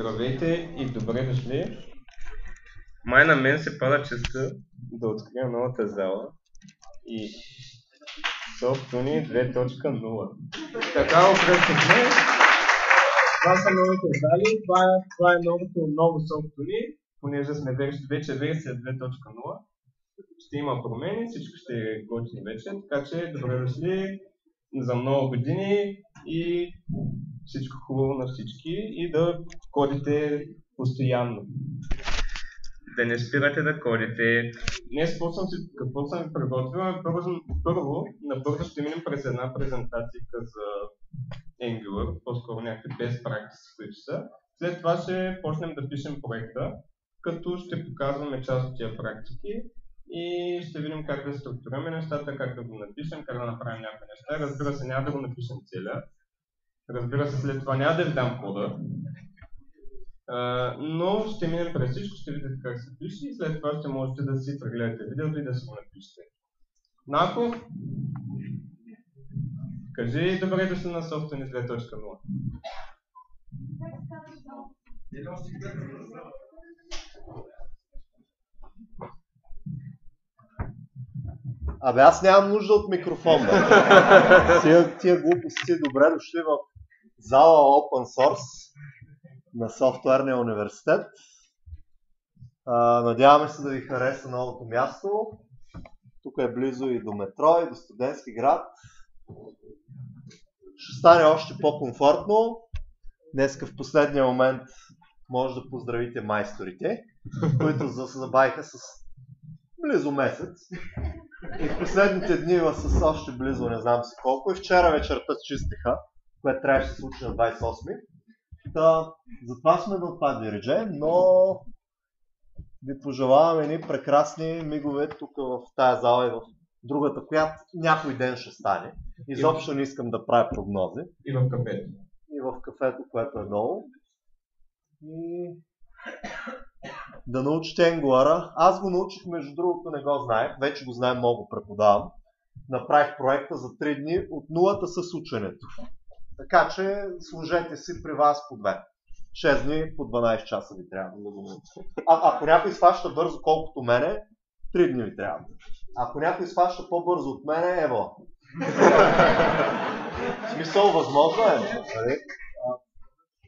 Здравейте и добре дошли. Май на мен се пада честа да открия новата зала и SoftUni 2.0. Така го кръстихме. Това са новите зали, това е ново SoftUni, понеже сме вече версия 2.0. Ще има промени, всичко ще е готино вече, така че добре дошли за много години и всичко хубаво на всички и да кодите постоянно. Да не спирате да кодите. Днес какво съм ви приготвил? Първо, набързо ще минем през една презентация за Angular, по-скоро някакви best practices, които са. След това ще почнем да пишем проекта, като ще показваме част от тия практики и ще видим как да структурираме нещата, как да го напишем, как да направим някакви неща. Разбира се, няма да го напишем целия. Разбира се, след това няма да ви дам кода, но ще минем през всичко, ще видите как се пише и след това ще можете да си прегледате видеото и да си го напишете. Нако, кажи добре дошли на SoftUni 2.0. Абе, аз нямам нужда от микрофон, бе. Тия глупости, добре дошли в зала Open Source на Софтуерния университет. Надяваме се да ви хареса новото място. Тук е близо и до метро, и до Студентски град. Ще стане още по-комфортно. Днеска в последния момент може да поздравите майсторите, които се забавиха с близо месец. И в последните дни с още близо не знам си колко. И вчера вечерта чистиха, което трябваше да се случи на 28-ми. Затова сме на това диридже, но ви пожелаваме едни прекрасни мигове тук в тая зала и в другата, която някой ден ще стане. Изобщо не искам да правя прогнози. И в кафето. И в кафето, което е долу. И да научите Angular. Аз го научих, между другото не го знаех, вече го знаем, много преподавам. Направих проекта за 3 дни от нулата с ученето. Така че служете си при вас по 2. 6 дни по 12 часа ви трябва да го научите. Ако някой сваща бързо колкото мене, 3 дни ви трябва. Ако някой сваща по-бързо от мене, ево. В смисъл, възможно е.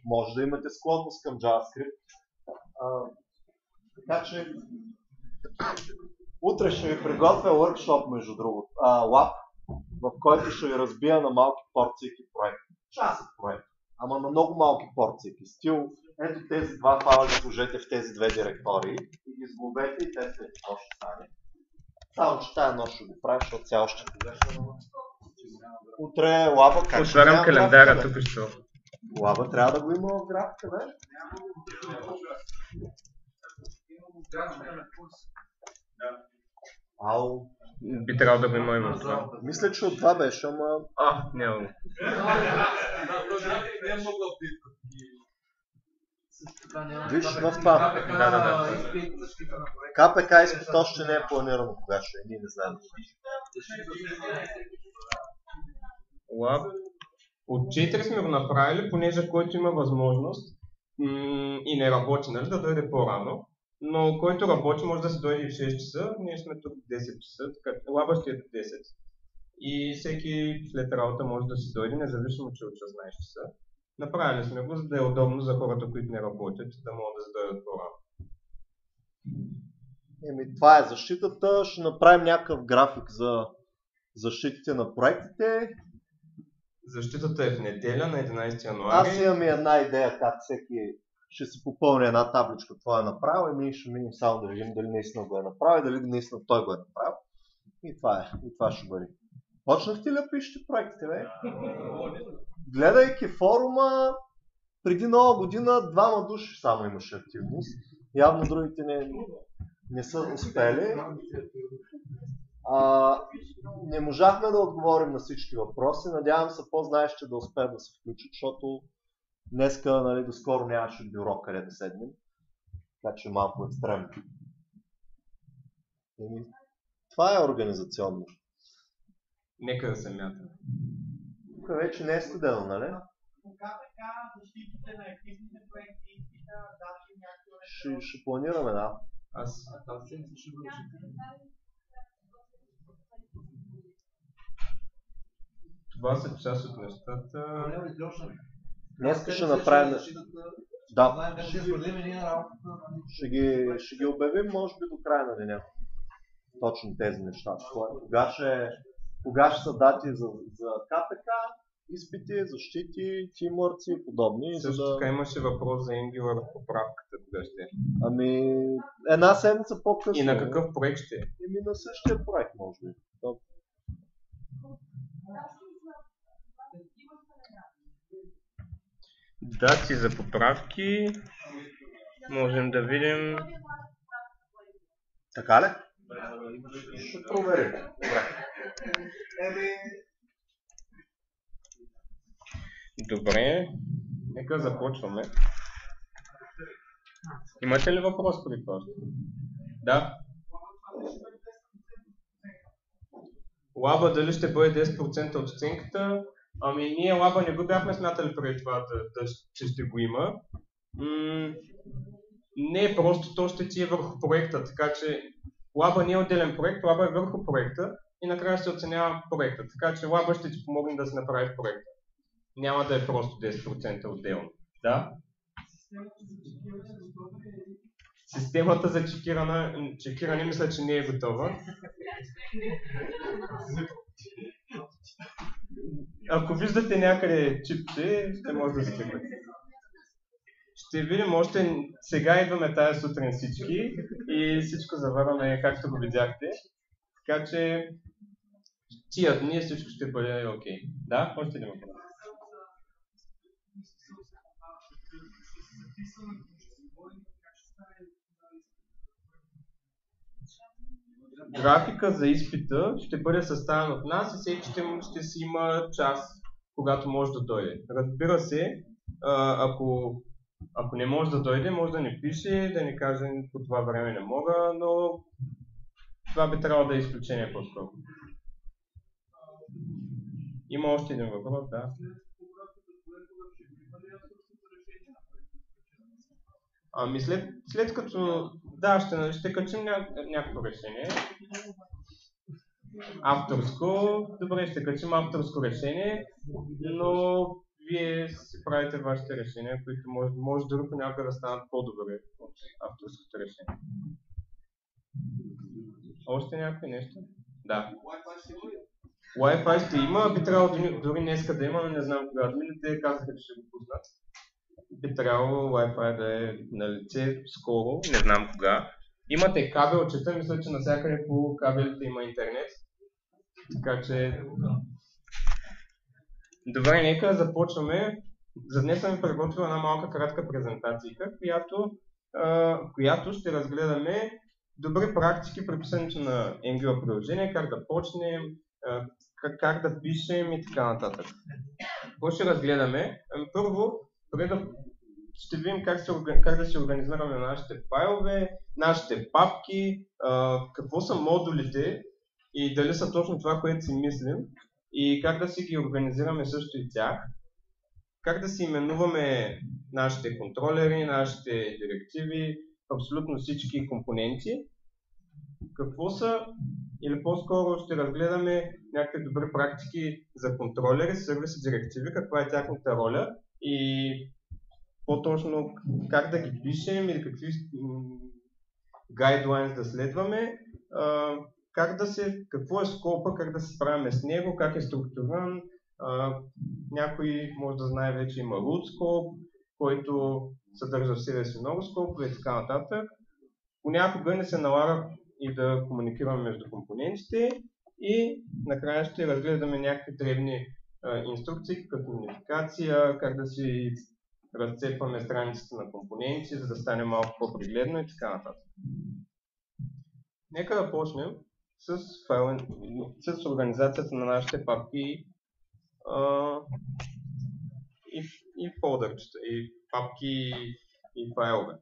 Може да имате склонност към JavaScript. Така че утре ще ви приготвя workshop, между другото, лаб, в който ще ви разбия на малки порции проект. Част от проект, ама на много малки порции. Стил, ето тези два файла ги сложете в тези две директории и ги сглобете и те след това ще стане. Само че тая нощ ще го правя, защото цяло ще погрешна. Утре лаба как ще отварям календара тук що. Лаба трябва да го има в графика, бе? Ау. Би трябвало да го има и в това. Мисля, че от това беше, ама... няма. Виж в това. Да. КПК изпит още не е планирано кога ще е, ние не знаем. Лаб. От 4 сме го направили, понеже който има възможност и не работи, нали, да дойде по-рано. Но който работи може да се дойде и в 6 часа, ние сме тук в 10 часа, така лаба ще е до 10. И всеки след работа може да си дойде, независимо че от 16 часа. Направили сме го, за да е удобно за хората, които не работят, да могат да се дойдат по-рано. Това е защитата, ще направим някакъв график за защитите на проектите. Защитата е в неделя на 11 януари. Аз имам и една идея как всеки ще си попълни една табличка, това е направил и ние ще минем само да видим дали наистина го е направил, дали наистина той го е направил. И това ще бъде. Почнахте ли да пишете проектите, бе? Гледайки форума, преди нова година 2 души само имаше активност. Явно другите не са успели. Не можахме да отговорим на всички въпроси. Надявам се по-знаещи да успеят да се включат, защото днеска, нали, доскоро нямаше бюро къде да седнем. Така че малко екстремно. Това е организационно. Нека да се мята. Тук вече не е студено, нали? По КПК защитите на активните проекти Ще планираме, да. Това са част от нещата. Днес ще направим... Да. Ще ги обявим, може би, до края на деня. Точно тези неща. Кога ще са дати за КПК, изпити, защити, тимворци и подобни. Също така имаше въпрос за Angular поправката, кога ще е. Ами, една седмица по-късно. И на какъв проект ще е? На същия проект, може би. Дати за поправки. Можем да видим. Така ли? Ще проверим. Добре. Нека започваме. Имате ли въпрос преди това? Да. Лаба дали ще бъде 10% от оценката? Ами ние лаба не го бяхме смятали преди това, че ще го има. Не, просто то ще ти е върху проекта, така че лаба не е отделен проект, лаба е върху проекта и накрая ще оценява проекта, така че лаба ще ти помогне да си направиш проекта. Няма да е просто 10% отделно. Да? Системата за чекиране мисля, че не е готова. Ако виждате някъде чипче, ще може да стигнете. Ще видим, още сега идваме тая сутрин всички и всичко завърваме както го видяхте. Така че тия дни всичко ще бъде окей. Да? Още един въпрос. Графика за изпита ще бъде съставен от нас и всеки ще си има час, когато може да дойде. Разбира се, ако не може да дойде, може да ни пише, да ни каже по това време не мога, но това би трябвало да е изключение по-скоро. Има още един въпрос, да. Ами след като, да, ще качим някакво решение. Авторско, добре, ще качим авторско решение, но вие си правите вашите решения, които може дори понякога да станат по-добре от авторското решение. Още някакви нещо? Да. Wi-Fi ще има, би трябвало дори днеска да има, но не знам кога. Админите казаха, че ще го пуснат. Би трябвало Wi-Fi да е налице скоро, не знам кога. Имате кабелчета, мисля, че навсякъде по кабелите има интернет. Така че... Добре, нека започваме. За днес съм ви приготвил една малка кратка презентация, която ще разгледаме добри практики при писането на Angular приложение, как да почнем, как да пишем и така нататък. Какво ще разгледаме? Първо, ще видим как да си организираме нашите файлове, нашите папки, какво са модулите и дали са точно това, което си мислим и как да си ги организираме също и тях, как да си именуваме нашите контролери, нашите директиви, абсолютно всички компоненти, какво са, или по-скоро ще разгледаме някакви добри практики за контролери, сервиси, директиви, каква е тяхната роля и по-точно как да ги пишем или какви guidelines да следваме, какво е скопа, как да се справяме с него, как е структуриран. Някой може да знае вече има root scope, който съдържа в себе си много скопове и така нататък. Понякога не се налага и да комуникираме между компонентите и накрая ще разгледаме някакви древни инструкции, като унификация, как да си разцепваме страниците на компоненти, за да стане малко по-пригледно и така нататък. Нека да почнем с организацията на нашите папки и фолдърчета, и папки и файлове.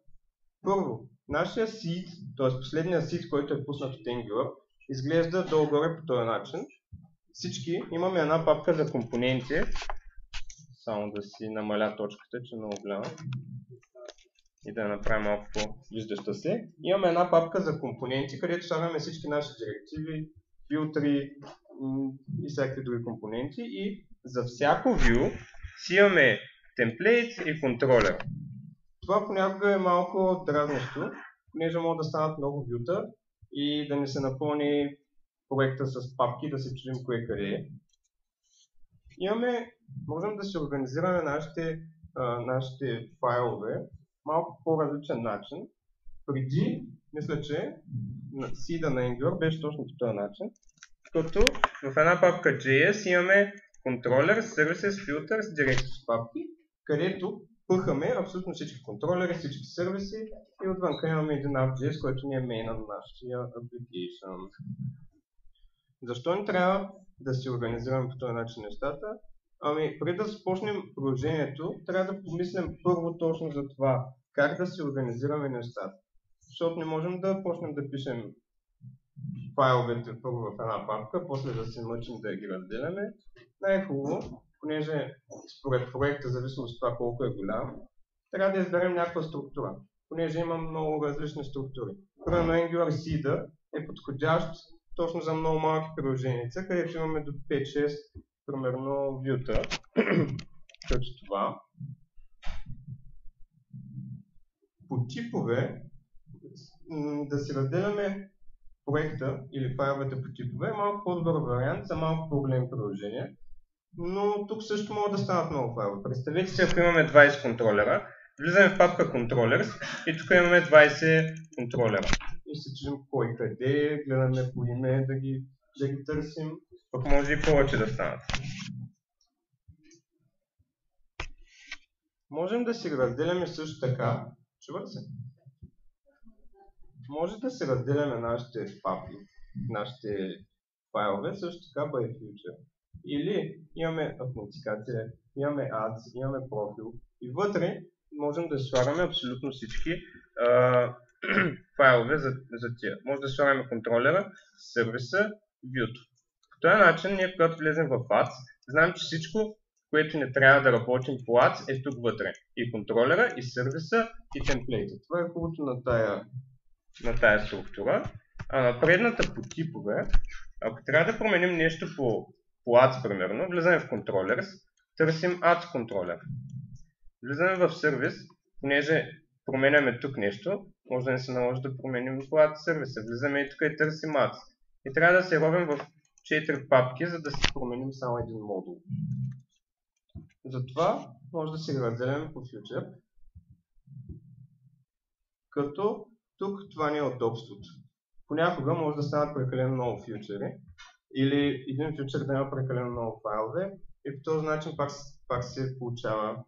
Първо, нашия seed, т.е. последния seed, който е пуснат от Angular, изглежда долу-горе по този начин. Всички имаме една папка за компоненти. Само да си намаля точката, че е много голяма. да направим малко по-виждаща се. Имаме една папка за компоненти, където слагаме всички наши директиви, филтри и всякакви други компоненти. И за всяко view си имаме темплейт и контролер. Това понякога е малко дразнещо, понеже могат да станат много вюта и да ни се напълни проекта с папки, да се чудим кое къде е. Можем да си организираме нашите файлове малко по-различен начин. Преди, мисля, че сида на Angular беше точно по този начин, като в една папка JS имаме контролер, services, filters, directories папки, където пъхаме абсолютно всички контролери, всички сервиси и отвънка имаме един app.js, който ни е мейна на нашия application. Защо ни трябва да си организираме по този начин нещата? Преди да започнем приложението, трябва да помислим първо точно за това, как да си организираме нещата. Защото не можем да почнем да пишем файловете първо в една папка, после да се мъчим да ги разделяме. Най-хубаво, понеже според проекта, зависимо от това колко е голям, трябва да изберем някаква структура, понеже има много различни структури. Примерно Angular Seed е подходящ точно за много малки приложения, където имаме до 5-6, примерно вюта, като това. По типове, да си разделяме проекта или файловете по типове е малко по-добър вариант за малко по-големи приложения, но тук също могат да станат много файлове. Представете си, ако имаме 20 контролера, влизаме в папка Controllers и тук имаме 20 контролера. И се чудим кой къде, гледаме по име да ги търсим, пък може и повече да станат. Можем да си разделяме също така, чуват се? Може да си разделяме нашите папки, нашите файлове също така by feature. Или имаме аутентикация, имаме ads, имаме профил и вътре можем да слагаме абсолютно всички файлове за тия. Може да слагаме контролера, сервиса, вюто. По този начин ние, когато влезем в ads, знаем, че всичко, което не трябва да работим по ads е тук вътре. И контролера, и сервиса, и темплейта. Това е хубавото на тая структура. А на предната по типове, ако трябва да променим нещо по ads, примерно, влизаме в Controllers, търсим ads контролер. Влизаме в сервис, понеже променяме тук нещо, може да не се наложи да променим по ads сервиса. Влизаме и тук и търсим ads. И трябва да се робим в 4 папки, за да си променим само един модул. Затова може да си го разделяме по фьючер, като тук това не е удобството. Понякога може да станат прекалено много фьючери, или един фьючер да има прекалено много файлове и по този начин пак се получава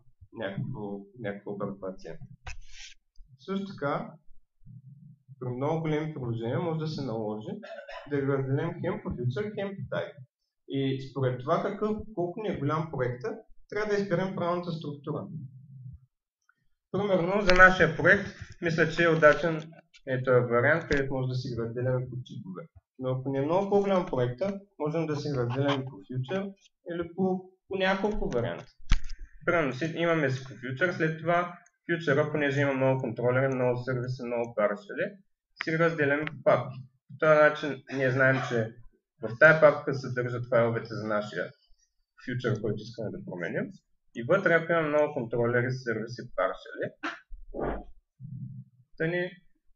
някаква обърквация. Също така, при много големи приложения може да се наложи да го разделим хем по фьючер, хем по type. И според това колко ни е голям проекта, трябва да изберем правилната структура. Примерно за нашия проект, мисля, че е удачен този вариант, където може да си го разделяме по типове. Но ако не е много по-голям проекта, можем да си го разделяме по фьючер или по няколко варианта. Примерно имаме си по фьючер, след това фьючера, понеже има много контролери, много сервиси, много паршели, си разделяме по папки. По този начин ние знаем, че в тази папка се съдържат файловете за нашия фьючер, който искаме да променим. И вътре, ако имаме много контролери, сервиси, паршели,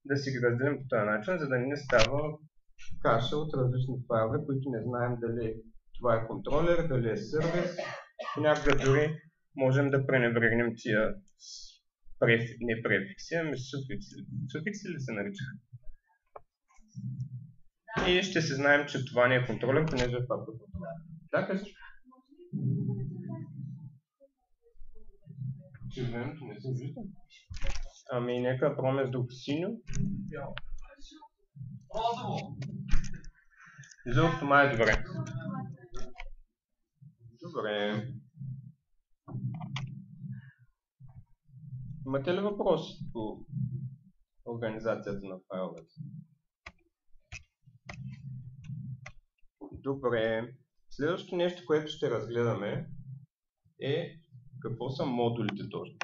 да си ги разделим по този начин, за да не става каша от различни файлове, които не знаем дали това е контролер, дали е сервис. Понякога дори можем да пренебрегнем тия не префикси, ами суфикси. Суфикси ли се наричаха? И ще се знаем, че това не е контролер, понеже е папка контролер. Да, кажеш? Червеното не се вижда. Ами нека пробваме с друго синьо. Жълтото май е добре. Добре. Имате ли въпроси по организацията на файловете? Добре. Следващото нещо, което ще разгледаме е какво са модулите точно.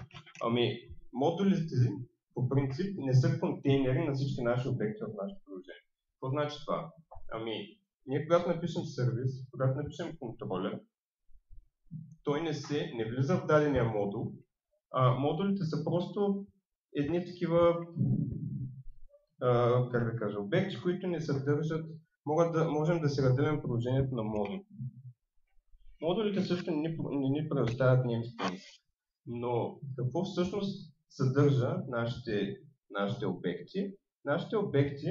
Ами, модулите по принцип не са контейнери на всички наши обекти в нашето приложение. Какво значи това? Ами, ние когато напишем сервис, когато напишем контролер, той не влиза в дадения модул, а модулите са просто едни такива, как да кажа, обекти, които не съдържат, можем да си разделим приложението на модул. Модулите също не ни предоставят namespace, но какво всъщност съдържа нашите обекти? Нашите обекти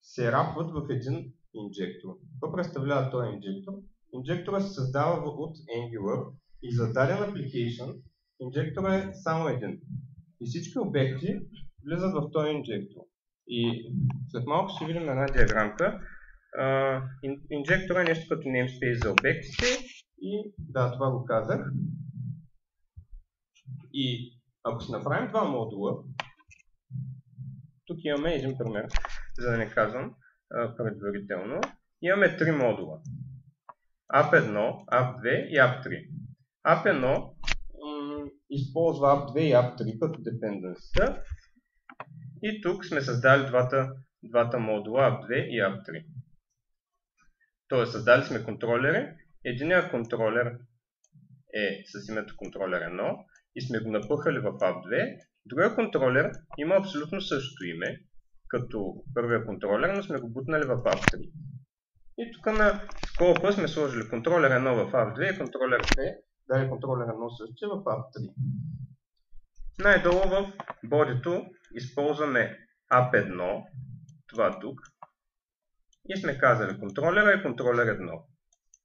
се рапват в един инжектор. Какво представлява този инжектор? Инжектора се създава от Angular и за даден application инжектора е само един. И всички обекти влизат в този инжектор. И след малко ще видим една диаграмка. Инжектора е нещо като namespace за обектите и да, това го казах. И ако си направим два модула, тук имаме един пример, за да не казвам предварително. Имаме три модула. App1, App2 и App3. App1 използва App2 и App3 като dependency. И тук сме създали двата модула App2 и App3. Тоест създали сме контролери. Единият контролер е с името контролер 1 и сме го напъхали в App2. Другия контролер има абсолютно същото име като първия контролер, но сме го бутнали в App3. И тук на скопа сме сложили контролер 1 в App2 и контролер 2, дали контролер 1 същия в App3. Най-долу в бодито използваме App1, това тук, и сме казали контролера и контролер 1.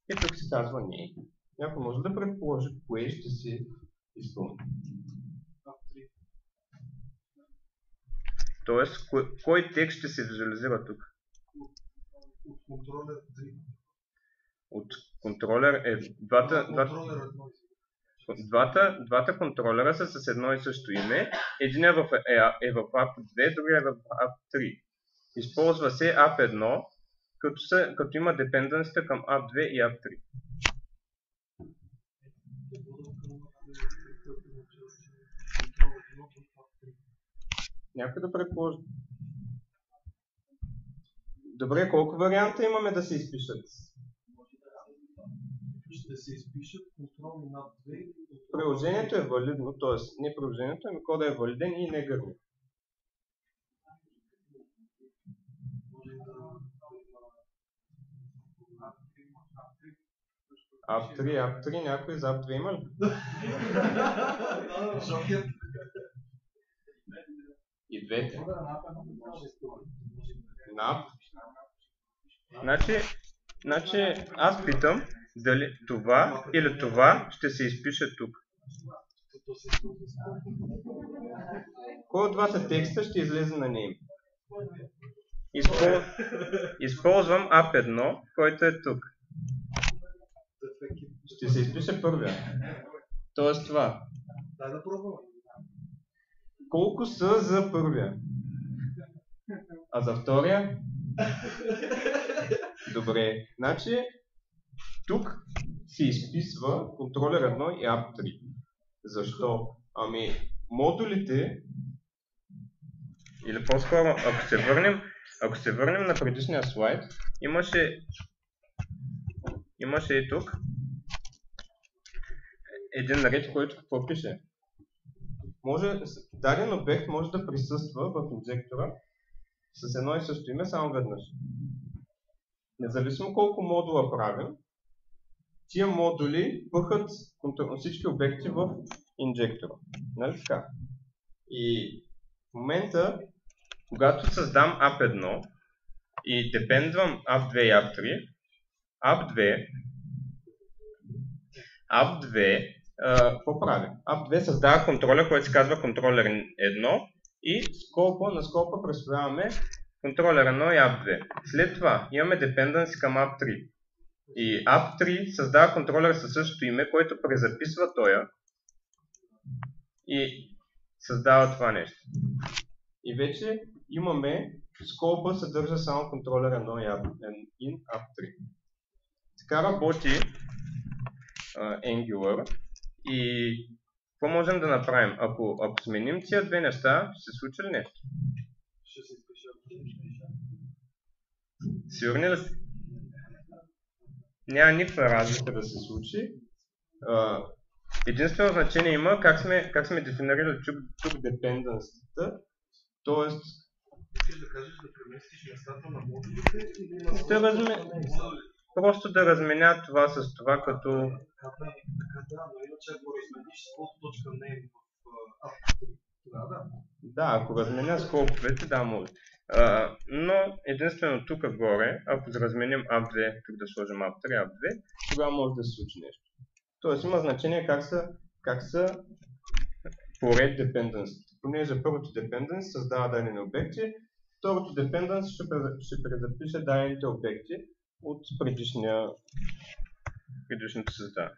И тук се казва не. Някой може да предположи кое ще си изпълни. Тоест, кой текст ще се визуализира тук? От контролер 3. От контролер е... Двата контролера са с едно и също име. Един е в App2, другия е в App3. Използва се App1, като има депенденсите към App2 и App3. Някой да предположи. Добре, колко варианта имаме да се изпишат? Ще се изпишат контролни над 2. Приложението е валидно, т.е. не приложението, ами кода е валиден и не гърми. App3, някой за App2 има ли? И двете. Значи аз питам дали това или това ще се изпише тук. Кой от двата текста ще излезе на name? Използвам App1, който е тук. Ще се изпише първия. Тоест това. Дай да пробваме. Колко са за първия? А за втория? Добре. Значи, тук се изписва контролер 1 и App3. Защо? Ами, модулите, или по-скоро, ако се върнем на предишния слайд, имаше и тук един ред, който какво пише? Даден обект може да присъства в инжектора с едно и също име само веднъж. Независимо колко модула правим, тия модули пъхат всички обекти в инжектора. Нали така? И в момента, когато създам App1 и депендвам App2 и App3, App2 какво прави? App2 създава контролер, който се казва контролер 1 и на скопа представяме контролер 1 и App2. След това имаме dependency към App3. И App3 създава контролер със същото име, който презаписва тоя и създава това нещо. И вече имаме скопа съдържа само контролер 1 и App3. Така работи Angular. И какво можем да направим? Ако сменим тия две неща, ще се случи ли нещо? Ще се изпише. Сигурни ли сте? Няма никаква разлика да се случи. Единствено значение има как сме дефинирали тук dependency-та, т.е. Искаш да кажеш да преместиш местата на модулите или на просто да разменя това с това като... Да, но иначе ако размениш точка name в app3, да. Да, ако разменя скоповете, да, може. Но единствено тук горе, ако разменим app2, тук да сложим app3, app2, тогава може да се случи нещо. Тоест има значение как са поред dependency. Понеже първото dependency създава дадени обекти, второто dependency ще презапише дадените обекти от предишното създаване.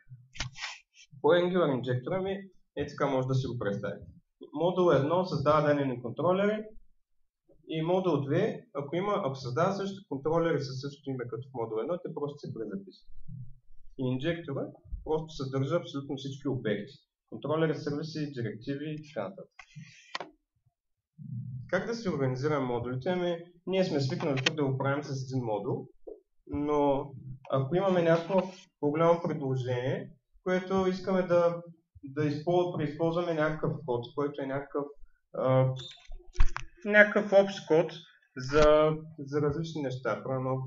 По Angular инжектора ми така може да си го представите. Модул 1 създава дадени контролери и модул 2, ако създава същите контролери със същото име като в модул 1, те просто се презаписват. И инжектора просто съдържа абсолютно всички обекти. Контролери, сервиси, директиви и така нататък. Как да си организираме модулите? Ние сме свикнали тук да го правим с един модул, но ако имаме някакво по-голямо предложение, което искаме да преизползваме някакъв код, който е някакъв общ код за различни неща, правилно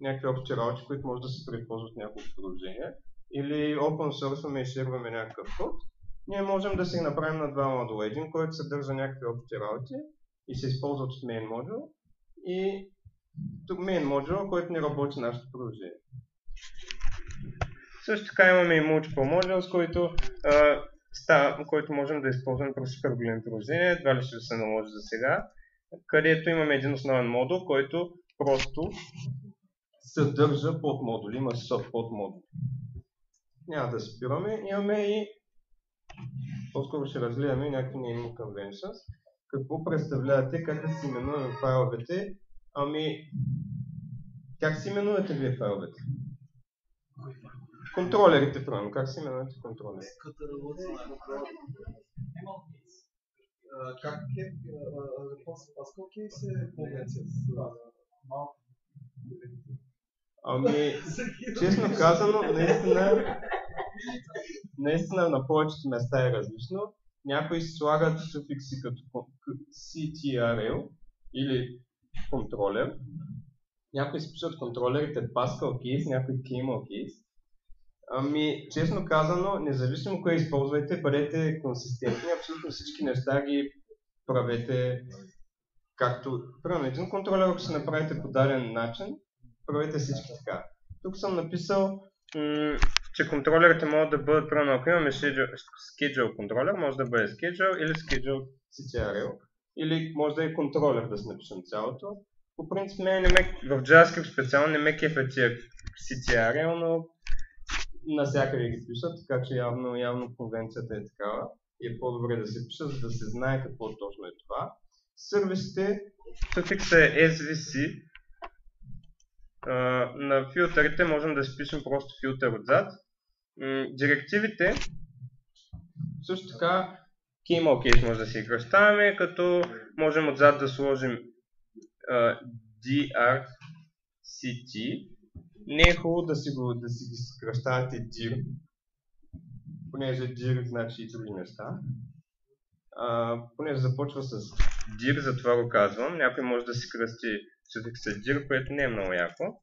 някакви общи работи, които може да се преизползват няколко приложения, или open source и шерваме някакъв код, ние можем да си ги направим на два модула. Един, който съдържа някакви общи работи и се използват от main module, и тук main module, който не работи нашето приложение. Също така имаме и multiple modules, който можем да използваме при супер големи приложения, едва ли ще се наложи за сега, където имаме един основен модул, който просто съдържа подмодули, има подмодули. Няма да спираме, имаме и по-скоро ще разгледаме някакви naming conventions. Какво представлявате, как да си именуваме файловете? Как си именувате вие файловете? Контролерите, правилно. Как си именувате контролерите? Как е Pascal кейс е конвенция с малко? Честно казано, наистина на повечето места е различно. Някои слагат суфикси като CTRL или контролер. Някои спишат контролерите Pascal case, някои Camel case. Честно казано, независимо кое използвайте, бъдете консистентни, абсолютно всички неща ги правете както... Примерно един контролер, ако се направите по даден начин, правете всички така. Тук съм написал, че контролерите могат да бъдат, примерно ако имаме schedule контролер, може да бъде schedule или schedule CTRL, или може да е контролер да се напишем цялото. По принцип, в JavaScript специално не ме кефе тия CTRL, но навсякъде ги пишат, така че явно конвенцията е такава и е по-добре да се пише, за да се знае какво точно е това. Сервисите, суфикса е SVC. На филтърите можем да спишем просто филтър отзад. Директивите, също така, Camel case може да си кръщаваме, като можем отзад да сложим DRCT. Не е хубаво да си ги скръщавате dir, понеже dir значи и други неща. Понеже започва с dir, затова го казвам. Някой може да си кръсти суфикса dir, което не е много яко.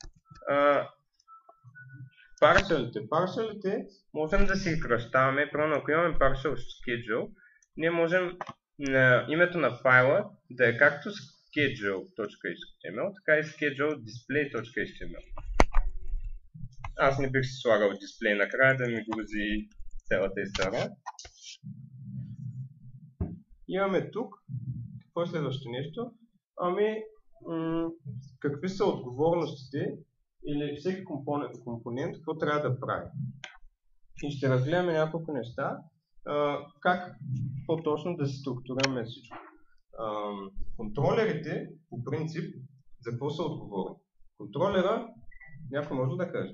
Паршалите можем да си ги кръщаваме. Примерно ако имаме partial schedule, ние можем името на файла да е както schedule.html, така и schedule display.html. Аз не бих си слагал дисплей накрая да ми грузи цялата история. Имаме тук, какво е следващото нещо? Какви са отговорностите или всеки компонент, какво трябва да прави. И ще разгледаме няколко неща, как по-точно да си структурираме всичко. Контролерите, по принцип, за какво са отговорни? Контролера, някой може да каже,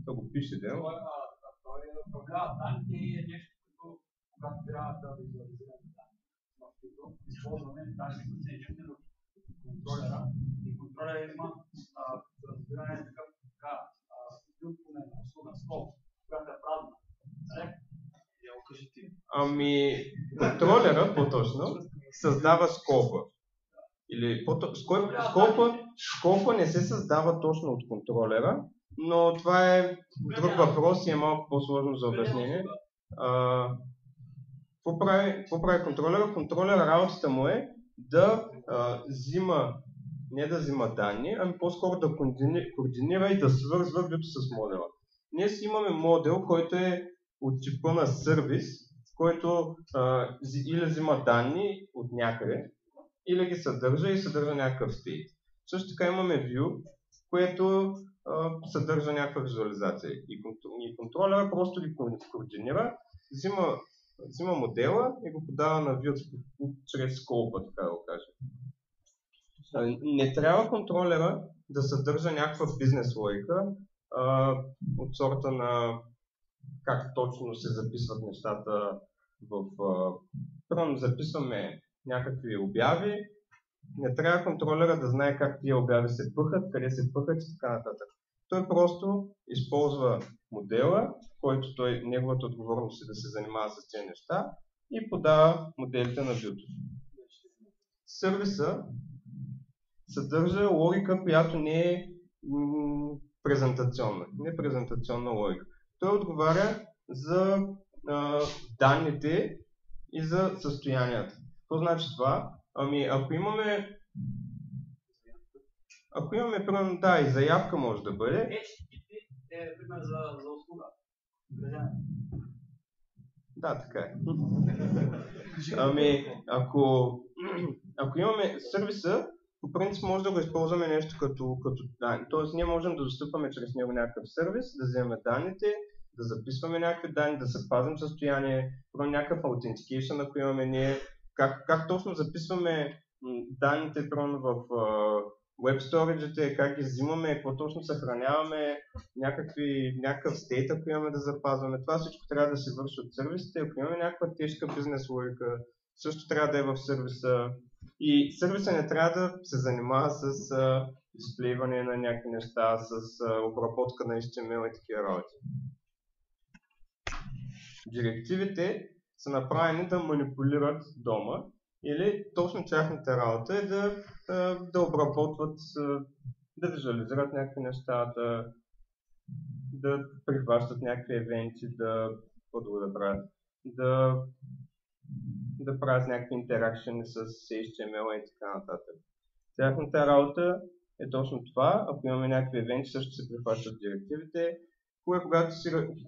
да го пише, да? Той управлява данните и е нещо като когато трябва да визуализираме данни. Използваме тази специфични в контролера и контролера има разбиране така компонент, услуга, скоп, която е празна. Ами, контролера, по-точно, създава скопа. Или скопа не се създава точно от контролера, но това е друг въпрос и е малко по-сложно за обяснение. Какво прави контролера? Контролера работата му е да взима, не да взима данни, ами по-скоро да координира и да свързва вюто с модела. Ние си имаме модел, който е от типа на сервис, който или взима данни от някъде, или ги съдържа и съдържа някакъв стейт. Също така имаме view, което съдържа някаква визуализация. И контролера просто ги координира, взима модела и го подава на view чрез скопа, така да го кажем. Не трябва контролера да съдържа някаква бизнес логика от сорта на как точно се записват нещата Първо записваме някакви обяви, не трябва контролера да знае как тия обяви се пъхат, къде се пъхат и така нататък. Той просто използва модела, който неговата отговорност е да се занимава с тези неща и подава моделите на вюто. Сервиса съдържа логика, която не е презентационна. Не е презентационна логика. Той отговаря за данните и за състоянията. Какво значи това? Ами ако имаме примерно, да, и заявка може да бъде. Е пример за услуга. Да, така е. Ами, ако имаме сервиса, по принцип може да го използваме нещо като данни. Тоест ние можем да достъпваме чрез него някакъв сервис, да вземем данните, да записваме някакви данни, да съпазим състояние, някакъв authentication, ако имаме ние. Как точно записваме данните в web storage-ите, как ги взимаме, какво точно съхраняваме, някакъв стейт, ако имаме да запазваме. Това всичко трябва да се върши от сервисите. Ако имаме някаква тежка бизнес логика, също трябва да е в сервиса. И сервиса не трябва да се занимава с дисплейване на някакви неща, с обработка на HTML и такива работи. Директивите са направени да манипулират дома или точно тяхната работа е да обработват, да визуализират някакви неща, да прихващат някакви евенти, да правят някакви интеракшени с HTML и така нататък. Тяхната работа е точно това. Ако имаме някакви евенти, също се прихващат директивите.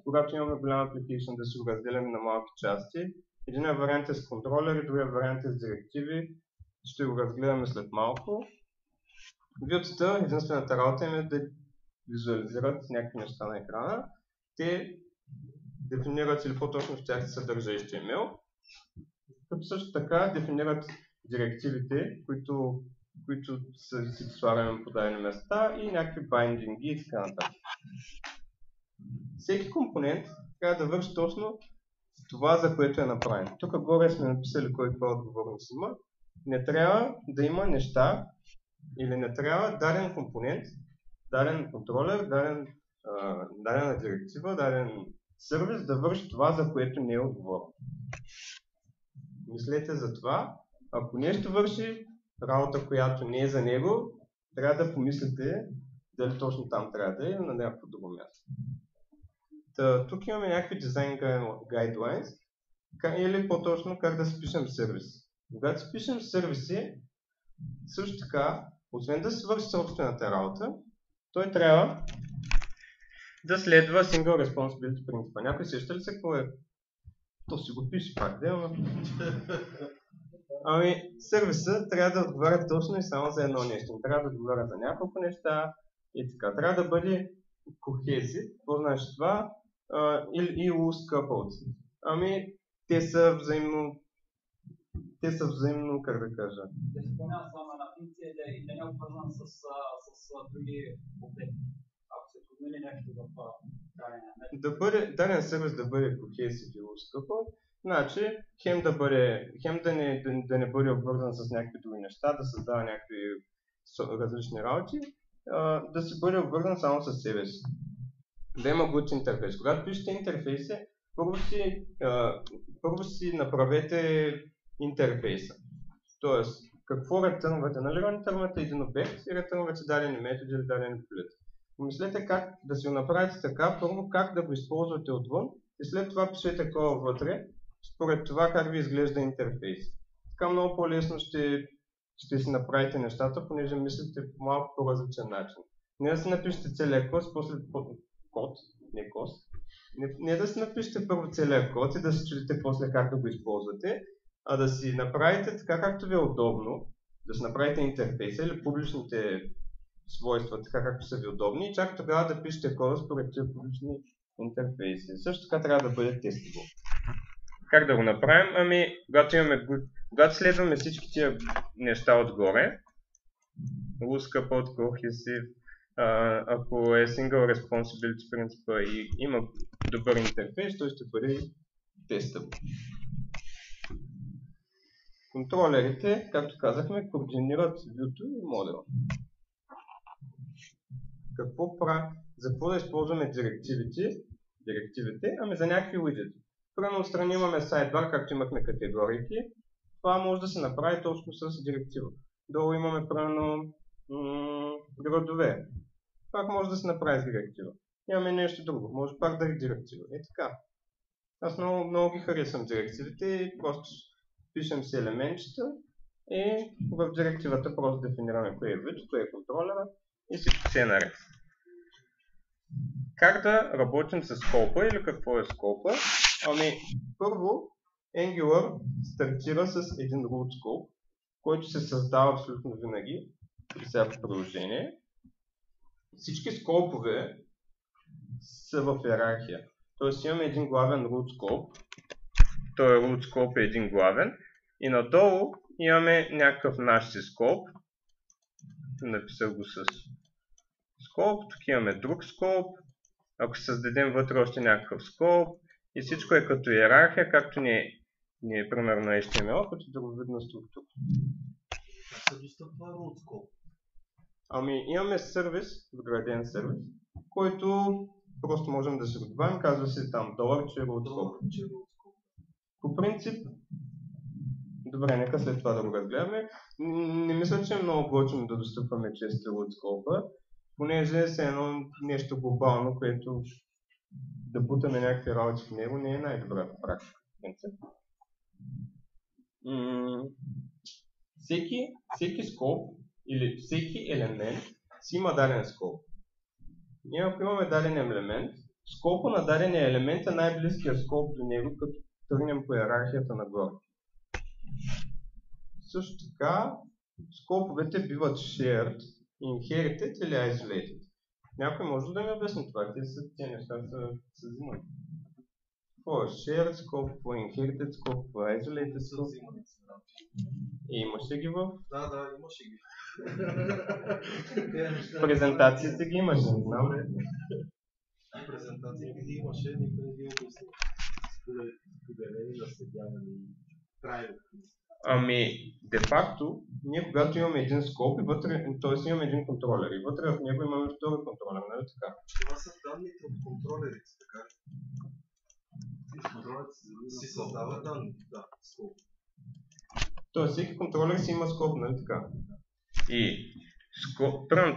Когато имаме голям application, да си го разделяме на малки части. Единият вариант е с контролери, другия вариант е с директиви. Ще го разгледаме след малко. Вютата, единствената работа им е да визуализират някакви неща на екрана. Те дефинират или по-точно в тях се съдържа HTML. Като също така дефинират директивите, които си слагаме по дадени места и някакви байдинги и така нататък. Всеки компонент трябва да върши точно това, за което е направен. Тук горе сме написали кой каква отговорност има. Не трябва да има неща или не трябва даден компонент, даден контролер, дадена директива, даден сервис да върши това, за което не е отговорен. Мислете за това. Ако нещо върши работа, която не е за него, трябва да помислите дали точно там трябва да е или на някакво друго място. Тук имаме някакви дизайн guidelines или по-точно как да си пишем сервис. Когато си пишем сервиси, също така, освен да си върши собствената работа, той трябва да следва Single Responsibility принципа. Някой сеща ли се какво е? То си го пише пак, да, Ами, сервиса трябва да отговаря точно и само за едно нещо. Не трябва да отговаря за няколко неща и така. Трябва да бъде cohesive. Какво значи това? И loose coupled. Ами, те са взаимно, как да кажа? Да се изпълнява само една функция и да не е обвързан с други обекти. Ако се промени нещо в дадения метод. Даден сервис да бъде cohesive и loose coupled Значи, хем да не бъде обвързан с някакви други неща, да създава някакви различни работи, да си бъде обвързан само с себе си. Да има good интерфейс. Когато пишете интерфейси, първо си направете интерфейса. Тоест, какво ретърнвате? Нали ретърнвате един обект и ретърнвате дадени методи или дадени полета. Помислете как да си го направите така, първо как да го използвате отвън и след това пишете кода вътре, според това как ви изглежда интерфейс. Така много по-лесно ще си направите нещата, понеже мислите по малко по-различен начин. Не да си напишете целия код, после код, не код. Не да си напишете първо целия код и да се чудите после как да го използвате, а да си направите така както ви е удобно, да си направите интерфейса или публичните свойства така както са ви удобни и чак тогава да пишете кода според тези публични интерфейси. Също така трябва да бъде тестибъл. Как да го направим? Когато следваме всички тия неща отгоре, lookup, cohesive, ако е single responsibility принципа и има добър интерфейс, той ще бъде тестабъл. Контролерите, както казахме, координират view-то и модела. За какво да използваме директивите? За някакви widgets. Примерно отстрани имаме sidebar, както имахме категории. Това може да се направи точно с директива. Долу имаме примерно градове. Пак може да се направи с директива. Имаме нещо друго. Може пак да е директива. И така. Аз много ги харесвам директивите и просто пишем си елементчета и в директивата просто дефинираме кое е widget, кое е контролера и всичко си е наред. Как да работим с скопа или какво е скопа? Първо, Angular стартира с един root scope, който се създава абсолютно винаги при всяко приложение. Всички скопове са в иерархия. Тоест имаме един главен root scope, този root scope е един главен и надолу имаме някакъв наш си скоп. Написах го с скоп, тук имаме друг скоп, ако създадем вътре още някакъв скоп и всичко е като иерархия, както ни е примерно HTML, като дървовидна структура. Как се достъпва root scope? Имаме сервис, вграден сервис, който просто можем да си го добавим, казва се там $, root scope. По принцип, добре, нека след това да го разгледаме. Не мисля, че е много готино да достъпваме често root scope, понеже е едно нещо глобално, което да бутаме някакви работи в него не е най-добрата практика. Всеки скоп или всеки елемент си има даден скоп. Ние ако имаме даден елемент, скопа на дадения елемент е най-близкият скоп до него, като тръгнем по иерархията нагоре. Също така, скоповете биват shared, inherited или isolated. Някой може да ми обясни това, тези неща са взимани. Какво е shared scope, какво е inherited scope, какво е isolated scope? Имаше ги в... Да, имаше ги. Презентациите ги имаше, не знам. Презентациите ги имаше, никой не ги обясни. Споделени, наследявани, трайно. Де-факто, ние когато имаме един скоп, т.е. имаме един контролер и вътре в него имаме втори контролер, нали така? Това са данните от контролерите, така ли? Контролерите си създава данни, да, скоп. Тоест всеки контролер си има скоп, нали така? И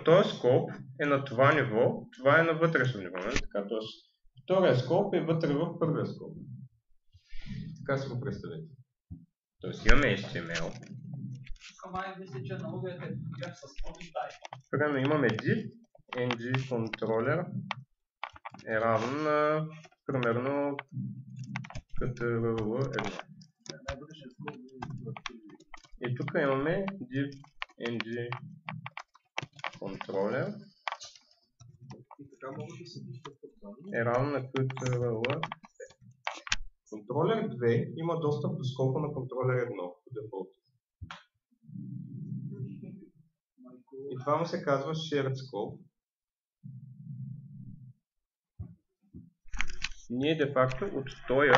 този скоп е на това ниво, това е на вътрешно ниво, нали така? Тоест втория скоп е вътре в първия скоп. Така си го представете. Тоест имаме HTML. Мисля, че аналогията е с type. Примерно имаме div, ng-controller е равно на примерно ctrl1. И тук имаме div ng-controller е равно на ctrl1. Контролер 2 има достъп до скопа на контролер 1 по дефолт. И това му се казва shared scope. Ние де факто от тоя,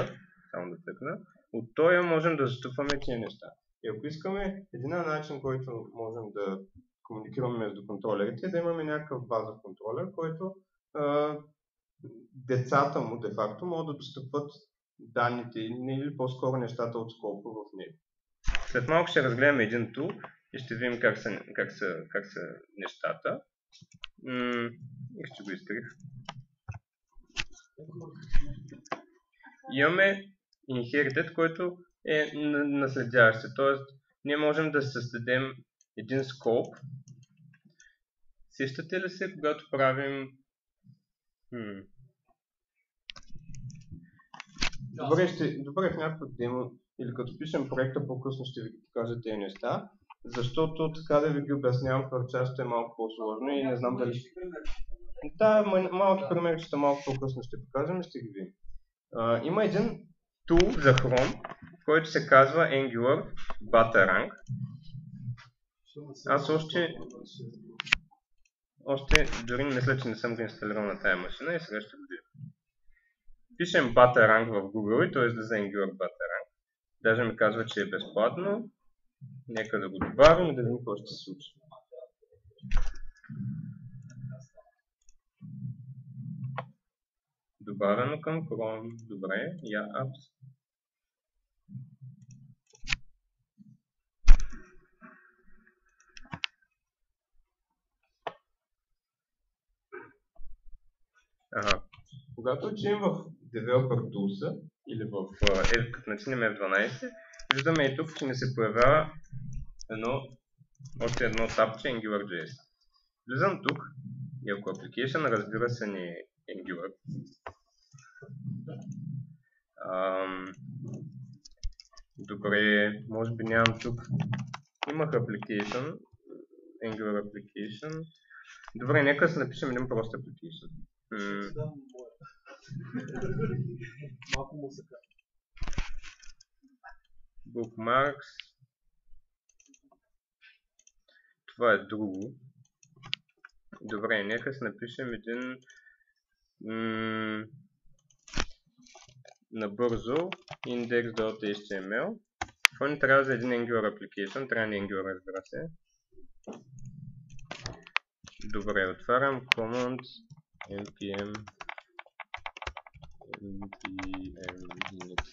само да тъкна, от този можем да застъпваме тези неща. И ако искаме, един начин, който можем да комуникираме между контролерите, е да имаме някакъв базов контролер, който децата му, де-факто, могат да достъпват данните или по-скоро нещата от скопа в него. След малко ще разгледаме един тул и ще видим как са нещата. И ще го изтрих. Имаме inherited, който е наследяващ. Т.е. ние можем да създадем един скоп. Сещате ли се, когато правим... Добре, в някакво демо или като пишем проекта, по-късно ще ви покажа тези неща, защото така да ви ги обяснявам хвърчащо е малко по-сложно и не знам дали... Да, малки примери, че малко по-късно ще покажем и ще ги видим. Има един тул за Chrome, който се казва Angular Batarang. Аз още дори не мисля, че не съм го инсталирал на тая машина и сега ще го видим. Пишем Batarang в Google и той излиза Angular Batarang. Даже ми казва, че е безплатно. Нека да го добавим и да видим какво ще се случи. Добавено към Chrome. Добре, apps. Когато учим в Developer Tools или като натинем F12, виждаме и тук, че не се появява още едно тапче AngularJS. Влизам тук и ако Application, разбира се, не е Angular. Добре, може би нямам тук. Имах Application, Angular Application. Добре, нека да напишем един прост Application. Малко музика. Bookmarks. Това е друго. Добре, нека си напишем един набързо index.html. Какво ни трябва за един Angular application? Трябва ни Angular, разбира се. Добре, отварям command npm init.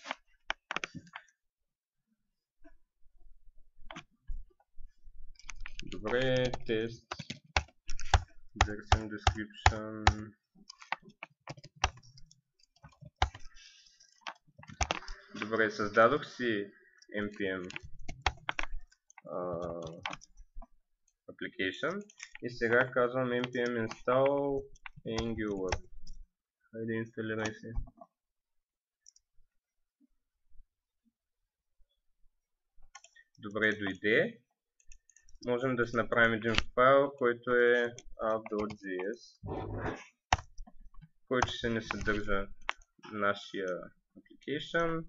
Добре, тест, version description. Добре, създадох си npm application и сега казвам npm install Angular. Хайде, инсталирай се. Добре, дойде. Можем да си направим един файл, който е app.js, който ще не съдържа нашия application.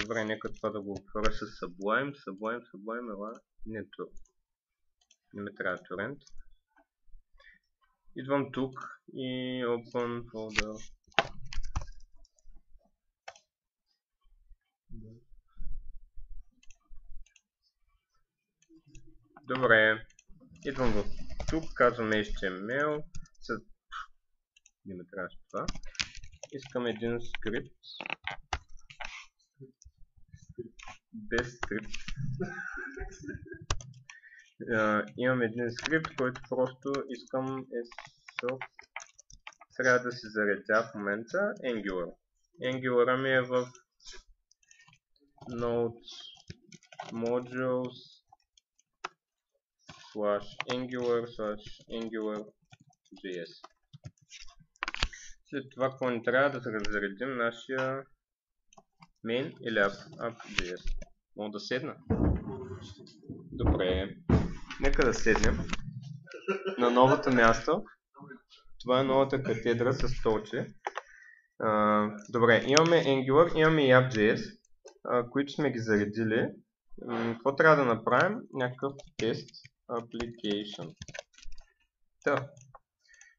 Добре, нека това да го отворя с Sublime, ела, не тук. Не ме трябва торент. Идвам тук и open folder. Добре, идвам в тук, казвам HTML, не ме трябваше това. Искам един скрипт. Без скрипт. Имам един скрипт, който просто искам трябва да се заредя в момента Angular. Angular ми е в Node modules /Angular/AngularJS. След това, какво ни трябва да заредим нашия main или app.js. Мога да седна? Добре. Нека да седнем на новото място. Това е новата катедра с столче. Добре, имаме Angular, имаме и app.js, които сме ги заредили. Какво трябва да направим? Някакъв тест application.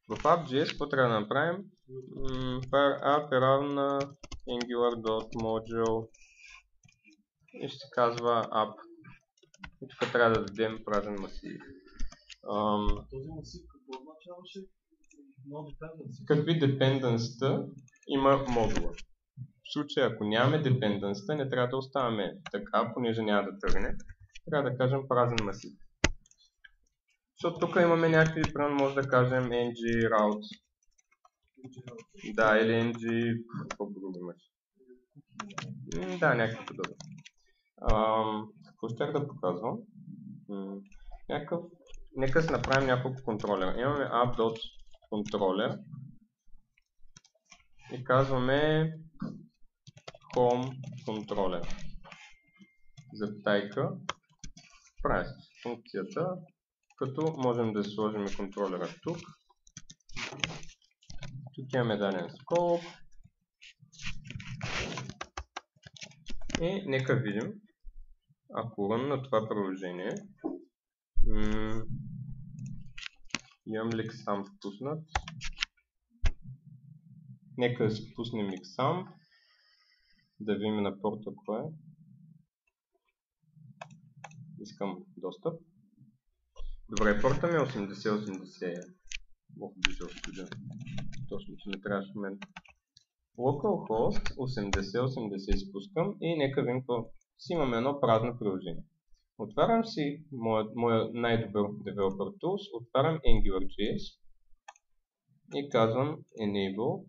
В app.js какво трябва да направим? App е равна angular.module и ще се казва app. И тук трябва да дадем празен масив. Този масив какво означаваше? No dependency. Какви dependency има модула? В случай, ако нямаме dependency, не трябва да оставяме така, понеже няма да тръгне. Трябва да кажем празен масив. Защото тук имаме някакви, примерно може да кажем ng route. Да, или ng... какво друго имаш? Да, някакво подобно. Какво ще да показвам? Нека си направим няколко контролера. Имаме app.controller и казваме home controller. Запитайка. Прави функцията, като можем да сложим контролера тук. Тук имаме даден скоп. И нека видим, ако рънна това приложение, имам ли XAMPP пуснат. Нека да си пуснем XAMPP, да видим на порта кое е. Искам достъп. Добре, порта ми е 8080. Visual Studio. Точно, че не трябваше в момента. Localhost 8080 изпускам и нека видим какво. Си имаме едно празно приложение. Отварям си моя най-добър Developer Tools, отварям AngularJS и казвам Enable.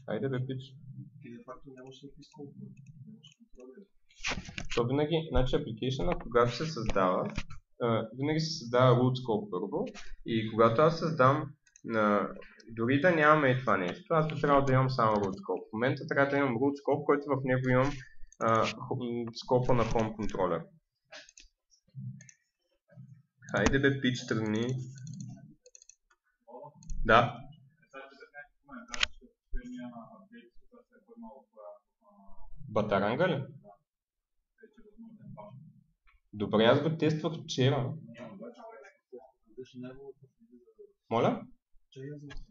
Хайде бе, пич. И де факто нямаш никакви скопове. Нямаш контролери. То винаги, значи application, когато се създава, винаги се създава root scope първо и когато аз създам, дори да нямаме и това нещо, аз би трябвало да имам само root scope. В момента трябва да имам root scope, който в него имам скопа на home controller. Хайде бе, пич, тръгни. Да. Батаранга ли? Добре, аз го тествах вчера. Моля?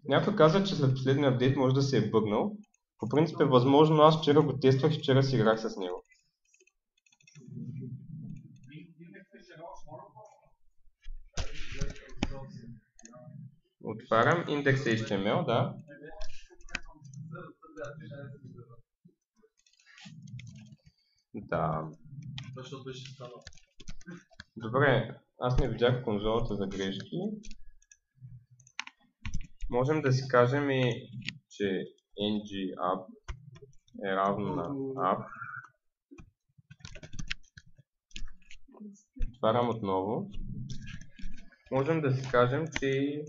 Някой каза, че след последния апдейт може да се е бъгнал. По принцип е възможно, аз вчера го тествах и вчера си играх с него. Отварям index.html, да. Да. Добре, аз не видях конзолата за грешки. Можем да си кажем и, че ng-app е равно на app. Отварям отново. Можем да си кажем, че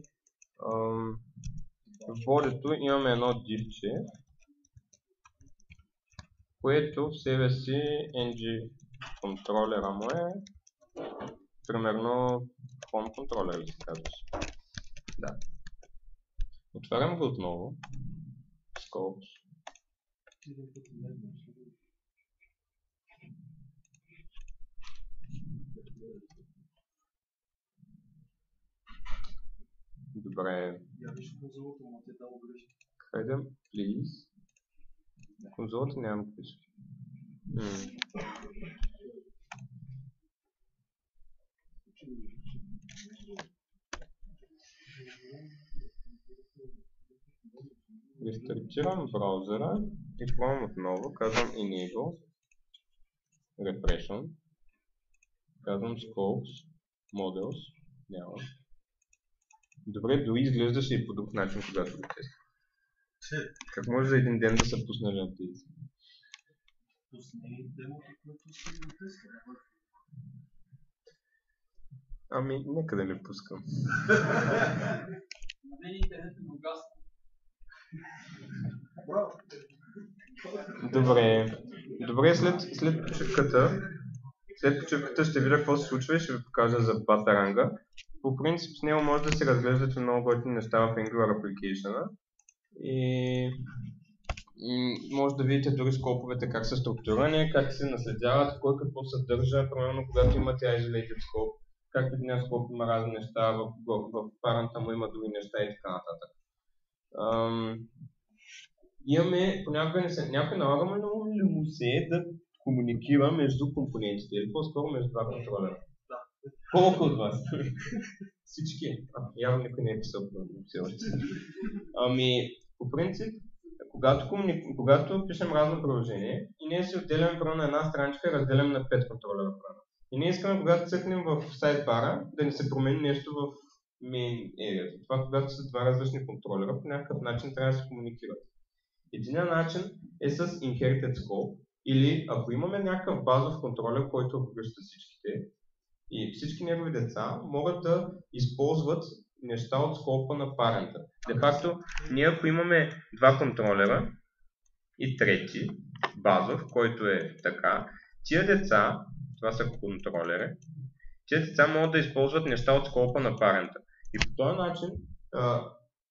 в бодито имаме едно дивче, което в себе си ng контролера му е примерно home контролер, да се казваш. Да. Отварям го отново. Scopes. Добре. Хайде, please. Конзолата нямам грешки. Рестартирам браузъра и пробвам отново. Казвам enable, repression, казвам scopes, models, няма. Добре, дори изглеждаше и по друг начин, когато го тествам. Как може за един ден да са пуснали апдейт? Пусни демото, което си го тествам. Ами, нека да не пускам. На мен интернет е угасна. Добре, след почивката ще видя какво се случва и ще ви покажа за Батаранга. По принцип с него може да се разглеждате много готини неща в Angular Application и може да видите дори скоповете как са структурирани, как се наследяват, кой какво съдържа, примерно когато имате Isolated Scope, както един скоп има разни неща, в парента му има други неща и така нататък. Имаме, понякога някой налага ли му се да комуникира между компонентите, или по-скоро между два контролера? Да. Колко от вас? Всички? Явно никой не е писал все още. По принцип, когато пишем разно приложение и ние си отделяме на една страничка и разделяме на 5 контролера. И ние искаме, когато цъкнем в сайдбара, да ни се промени нещо в main area. Това, когато са два различни контролера, по някакъв начин трябва да се комуникират. Единият начин е с inherited scope, или ако имаме някакъв базов контролер, който обгръща всичките, и всички негови деца могат да използват неща от скопа на парента. Де факто, ние ако имаме два контролера и трети, базов, който е така, тия деца, това са контролери, тия деца могат да използват неща от скопа на парента. И по този начин,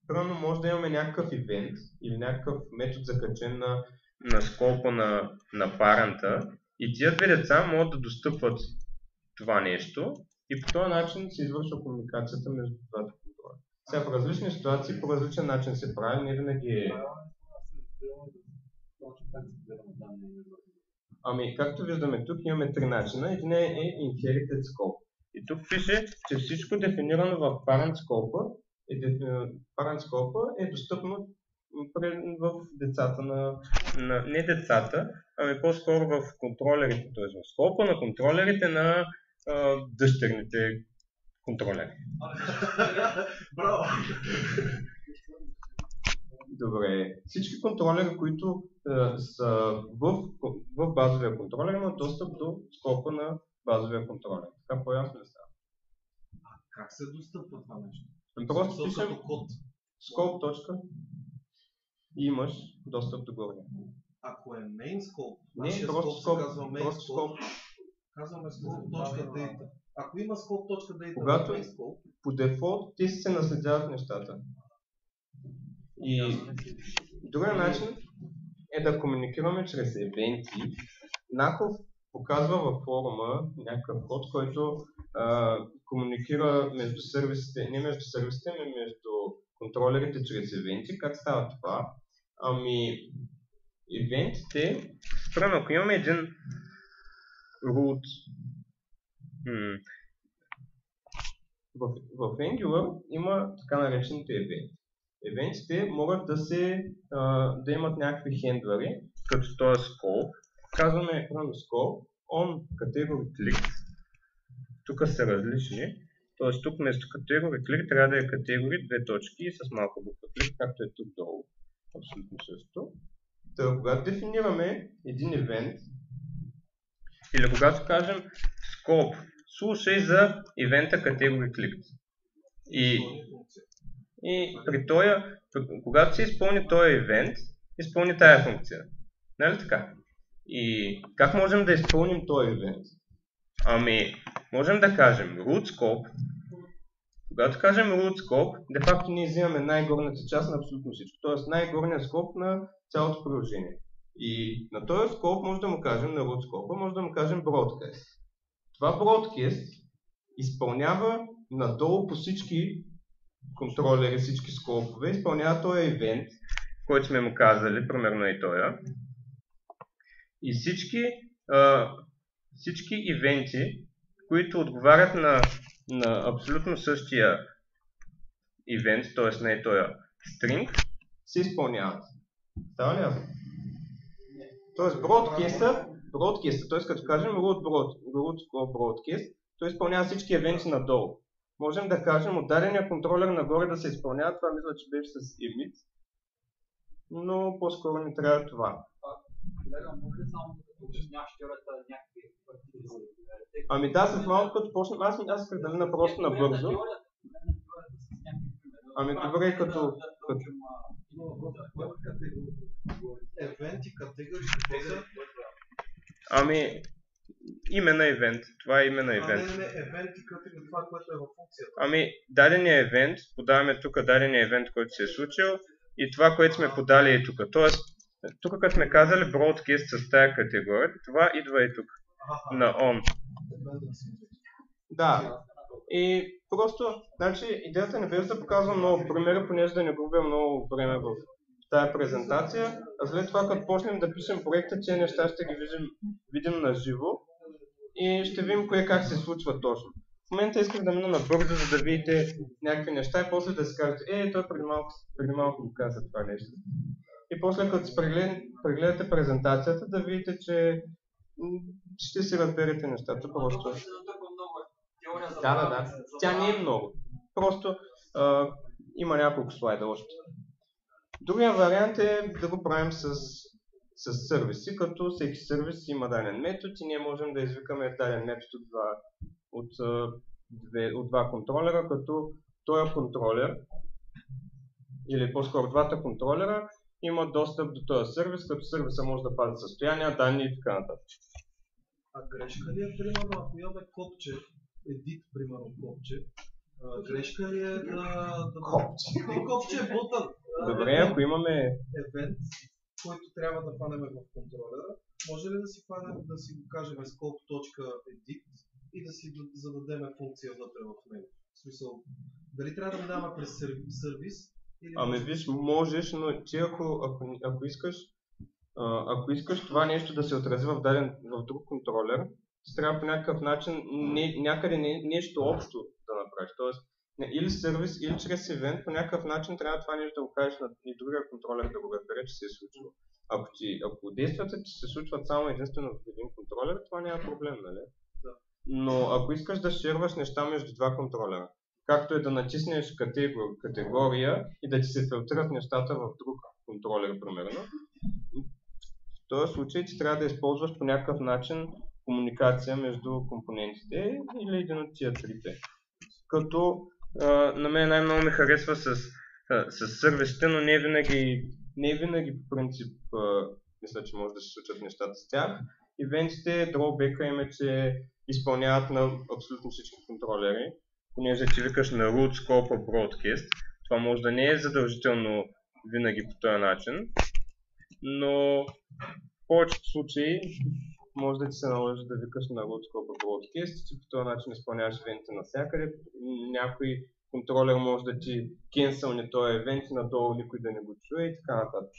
примерно може да имаме някакъв ивент или някакъв метод закачен на скопа на парента и тия две деца могат да достъпват това нещо и по този начин се извършва комуникацията между двата контрола. Сега в различни ситуации по различен начин се прави, не винаги е... Както виждаме тук имаме три начина. Един е inherited scope. И тук пише, че всичко дефинирано в parent scope е достъпно в децата не децата, по-скоро в контролерите, т.е. в скопа на контролерите на дъщерните контролери. Браво! Добре. Всички контролери, които са в базовия контролер, имат достъп до скопа на базовия контролер. Така по-ясно ли става? Как се достъпва това нещо? Просто пишем scope. И имаш достъп до горния. Ако е main scope, не, просто казва main scope. Казваме scope.data. Ако има scope.data, когато main scope, по дефолт ти се наследяват нещата. И другия начин е да комуникираме чрез евенти. Наков показва във форума някакъв код, който комуникира между сервисите, не между сервисите, но между контролерите чрез евенти. Как става това? Евентите, примерно ако имаме един root в Angular има така наречените евенти. Евентите могат да имат някакви хендлери, като този scope. Казваме scope on category click. Тук са различни. Т.е. тук вместо category click трябва да е category две точки с малка буква click, както е тук долу. Абсолютно също. Та, когато дефинираме един евент, или когато кажем scope, слушай за евента category click. И при когато се изпълни този евент, изпълни тая функция. Нали така? И как можем да изпълним този евент? Можем да кажем root scope. Когато кажем root scope, де факто ние взимаме най-горната част на абсолютно всичко. Т.е. най-горният скоп на цялото приложение. И на този скоп може да му кажем, на root scope, може да му кажем broadcast. Това broadcast изпълнява надолу по всички контролери, всички скопове, изпълнява този евент, който сме му казали, примерно и тоя. И всички ивенти, които отговарят на абсолютно същия ивент, т.е. не е тоя string, се изпълняват. Става ли ясно? Тоест broadcast, т.е. като кажем root broadcast, той изпълнява всички евенти надолу. Можем да кажем от дадения контролер нагоре да се изпълнява, това мисля, че беше с emit, но по-скоро не трябва това. Може ли само да обясняваш теорията някакви? Да, след малко като почнем, аз исках да мина просто набързо. Добре, като... Евенти, категории, име на евент. Това е име на евент. Евенти, категории, това, което е във функцията. Дадения евент, подаваме тук дадения евент, който се е случил и това, което сме подали е тук. Тоест, тук като сме казали broadcast с тая категория, това идва и тук. На on. Да. И просто, значи, идеята не беше да показвам много примери, понеже да не губя много време в тая презентация, а след това, като почнем да пишем проекта, че неща ще ги видим на живо и ще видим кое как се случва точно. В момента исках да мина набързо, за да видите някакви неща и после да си кажете, той преди малко го каза това нещо. И после като си прегледате презентацията, да видите, че ще си разберете нещата просто. Да. Тя не е много. Просто има няколко слайда още. Другия вариант е да го правим с сервиси, като всеки сервис има даден метод и ние можем да извикаме даден метод от два контролера, като този контролер, или по-скоро двата контролера, имат достъп до този сервис, като сервиса може да пази състояние, данни и така нататък. А грешка ли е, примерно, ако имаме копче, edit, примерно, копче, грешка ли е да... Копче е бутън. Добре, ако имаме... Евент, който трябва да хванем в контролера, може ли да си го кажем scope.edit и да си зададем функция вътре в него? В смисъл, дали трябва да даваме през сервис? Ами виж, можеш, но ти ако искаш това нещо да се отрази в друг контролер, ти трябва по някакъв начин някъде нещо общо да направиш. Тоест, или сервис, или чрез евент, по някакъв начин трябва това нещо да го кажеш на и другия контролер да го разбере, че се е случило. Ако действията ти се случват само единствено в един контролер, това няма проблем, нали? Да. Но ако искаш да шерваш неща между два контролера, както е да натиснеш категория и да ти се филтрират нещата в друг контролер, примерно, в този случай ти трябва да използваш по някакъв начин комуникация между компонентите или един от тия трите. Като на мен най-много ми харесва с сервисите, но не винаги по принцип мисля, че може да се случат нещата с тях. Ивентите, дроубека им е, че изпълняват на абсолютно всички контролери, понеже ти викаш на root, scope, broadcast. Това може да не е задължително винаги по този начин, но в повечето случаи може да ти се наложи да викаш на root, scope, broadcast, че по този начин изпълняваш евентите навсякъде. Някой контролер може да ти кенсълне този евент и надолу никой да не го чуе и така нататък.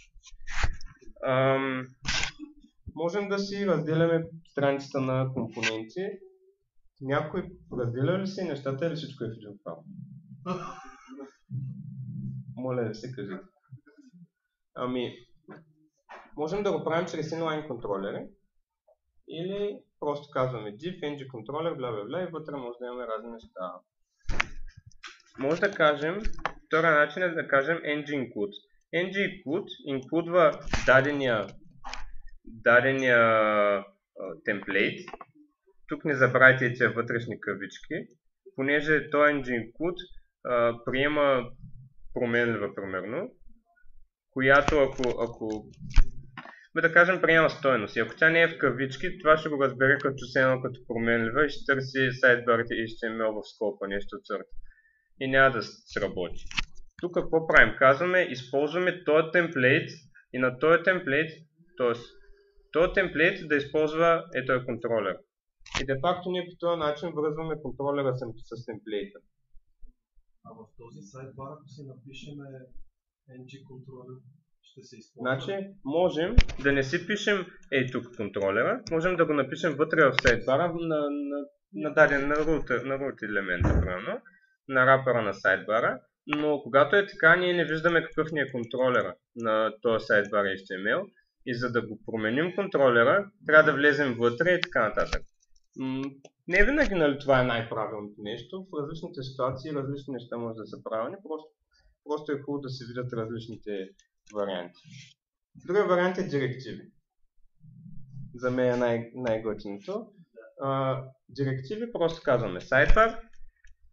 Можем да си разделяме страницата на компоненти. Някой разделя ли си нещата или всичко е в един файл? Моля да се кажете. Можем да го правим чрез inline контролери или просто казваме div, ng контролер, бла и вътре може да имаме разни неща. Може да кажем, втория начин е да кажем ng include. ng include инклюдва дадения темплейт. Тук не забравяйте тези вътрешни кавички, понеже този ng include приема променлива, примерно, която ако да кажем приема стойност. И ако тя не е в кавички, това ще го разбере като променлива и ще търси сайдбарите HTML в скопа, нещо от сорта. И няма да се работи. Тук какво правим? Казваме, използваме този темплейт и на този темплейт, т.е. този темплейт да използва този контролер. И де факто ние по този начин връзваме контролера с темплейта. А в този сайдбар, ако си напишем ng контролер, ще се използва? Значи, можем да не си пишем тук контролера, можем да го напишем вътре в сайдбара на даден на root елемент, правилно, на рапъра на сайдбара, но когато е така, ние не виждаме какъв ни е контролера на този сайдбар HTML и за да го променим контролера, трябва да влезем вътре и така нататък. Не винаги, нали, това е най-правилното нещо, в различните ситуации различни неща може да са правилни, просто е хубаво да се видят различните варианти. Другия вариант е директиви. За мен е най-готиното. Директиви просто казваме sidebar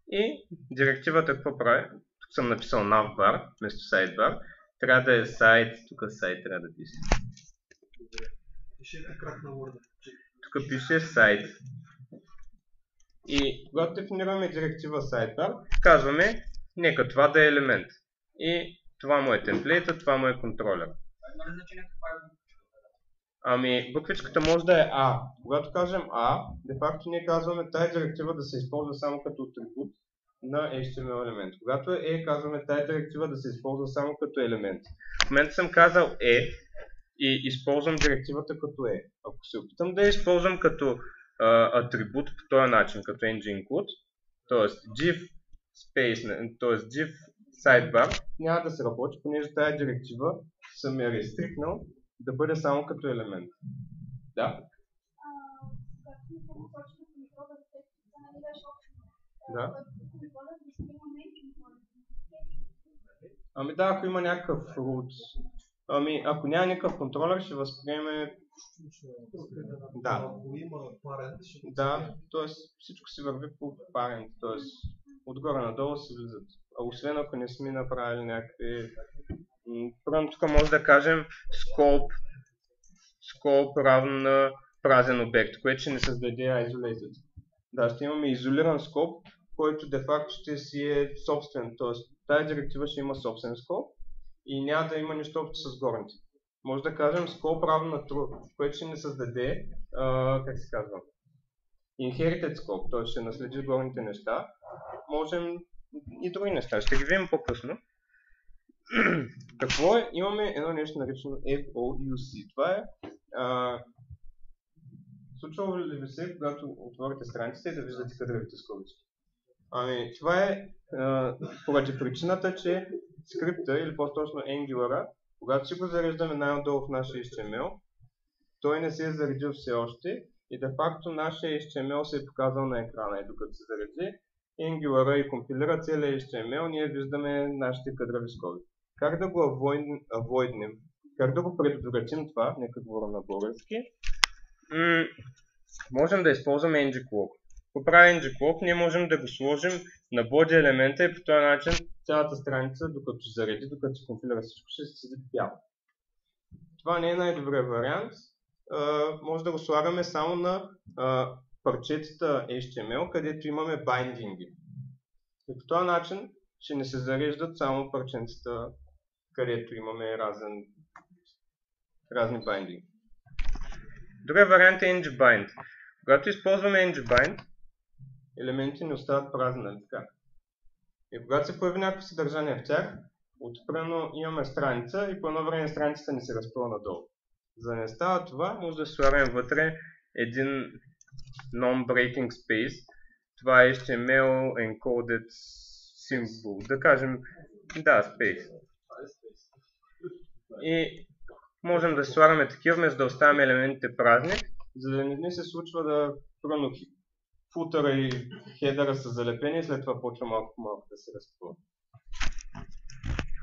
и директивата какво прави? Тук съм написал navbar вместо sidebar. Трябва да е site, тук site трябва да пише. Пишете крак на Word. Тук пише site. И когато дефинираме директива sidebar, казваме, нека това да е елемент. И това му е темплейта, това му е контролер. Ами, буквичката може да е А. Когато кажем А, де факто ние казваме тази директива да се използва само като атрибут на HTML елемент. Когато е E, казваме тази директива да се използва само като елемент. В момента съм казал E и използвам директивата като E. Ако се опитам да я използвам като атрибут по този начин, като ng-include, т.е. div space, т.е. div sidebar, няма да се работи, понеже тази директива съм я рестрикнал да бъде само като елемент. Да? Да. Ами да, ако има някакъв root, ако няма никакъв контролер, ще възприеме... Да. Ако има парент, ще... Да, т.е. всичко си върви по парент, т.е. отгоре надолу се влизат. А освен ако не сме направили някакви... Първо тук може да кажем scope равно на празен обект, което ще не създаде isolated. Да, ще имаме изолиран scope, който де-факто ще си е собствен, т.е. тази директива ще има собствен scope и няма да има нищо общо с горните. Може да кажем scope равно на true, което ще не създаде, как се казва, inherited scope, т.е. ще наследи горните неща. Можем и други неща, ще ги видим по-късно. Какво е? Имаме едно нещо наречено FOUC. Това е случвало ли ви се, когато отворите страницата и да виждате кадровите скобички? Ами, това е поради причината, че скрипта, или по-точно Angular, когато си го зареждаме най-отдолу в нашия HTML, той не се е заредил все още и де-факто нашия HTML се е показал на екрана и докато се зареди, Angular и компилира целия HTML, ние виждаме нашите кадрови скоби. Как да го avoidнем? Как да го предотвратим това? Нека говоря на български. Можем да използваме ng-cloak. По прави ng-cloak ние можем да го сложим на body елемента и по този начин цялата страница, докато се зареди, докато се компилира всичко, ще се седи бяло. Това не е най-добрият вариант. Може да го слагаме само на парчетата HTML, където имаме байдинги. И по този начин ще не се зареждат само парченцата, където имаме разни байдинги. Другия вариант е ng-bind. Когато използваме ng-bind, елементи не остават празни, нали така? И когато се появи някакво съдържание в тях, отпрено имаме страница и по едно време страницата ни се разпъва надолу. За да не става това, може да слагаме вътре един non-breaking space. Това е HTML encoded symbol. Да кажем, да, space. И можем да слагаме такива, вместо да оставяме елементите празни, за да не се случва да футъра и хедъра са залепени и след това почва малко по малко да се разпъва.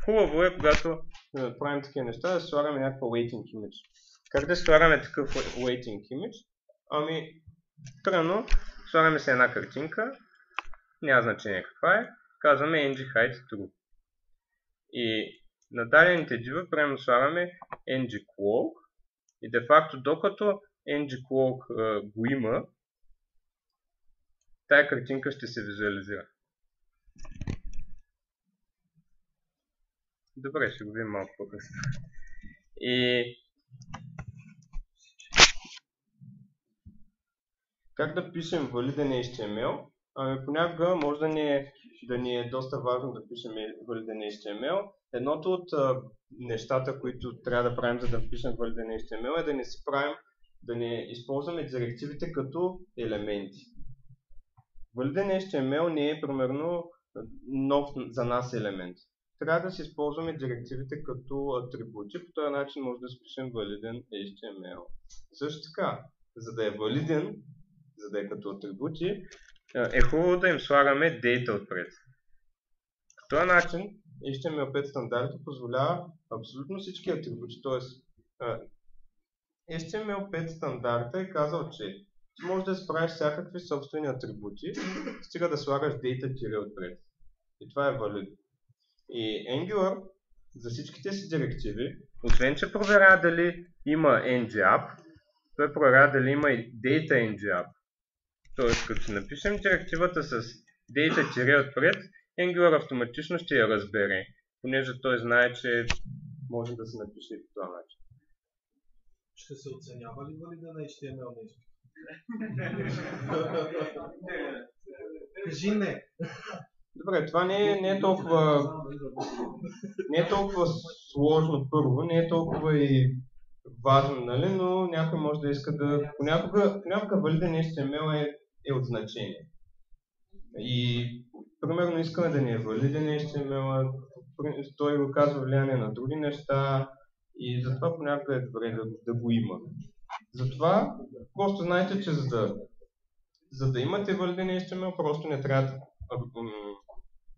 Хубаво е, когато правим такива неща, да слагаме някаква waiting image. Как да слагаме такъв waiting image? Ами, тръгно, слагаме се една картинка, няма значение каква е, казваме ng-height true. И на дадените дива прямо слагаме ng-cloak и де-факто докато ng-cloak го има, тая картинка ще се визуализира. Добре, ще го видим малко по-късно. И как да пишем валиден HTML? Ами понякога може да ни е доста важно да пишем валиден HTML. Едното от нещата, които трябва да правим, за да впишем валиден HTML, е да не използваме директивите като елементи. Валиден HTML не е примерно нов за нас елемент. Трябва да си използваме директивите като атрибути, по този начин може да спишем валиден HTML. Също така, за да е валиден, за да е като атрибути, е хубаво да им слагаме data отпред. По този начин HTML5 стандарта позволява абсолютно всички атрибути, т.е. HTML5 стандарта е казал, че ти можеш да справиш всякакви собствени атрибути, стига да слагаш data отпред. И това е валидно. И Angular за всичките си директиви, освен че проверява дали има ng-app, той проверява дали има и data ng-app. Тоест, като си напишем директивата с data отпред, Angular автоматично ще я разбере, понеже той знае, че може да се напише и по този начин. Ще се оценява ли валиден HTML на изпит? Кажи не. Добре, това не е толкова сложно първо, не е толкова и важно, нали, но някой може да иска да... Понякога валиден HTML е от значение. И примерно искаме да не е валиден HTML, той оказва влияние на други неща и затова понякога е добре да го има. Затова просто знаете, че за да имате валиден HTML, просто не трябва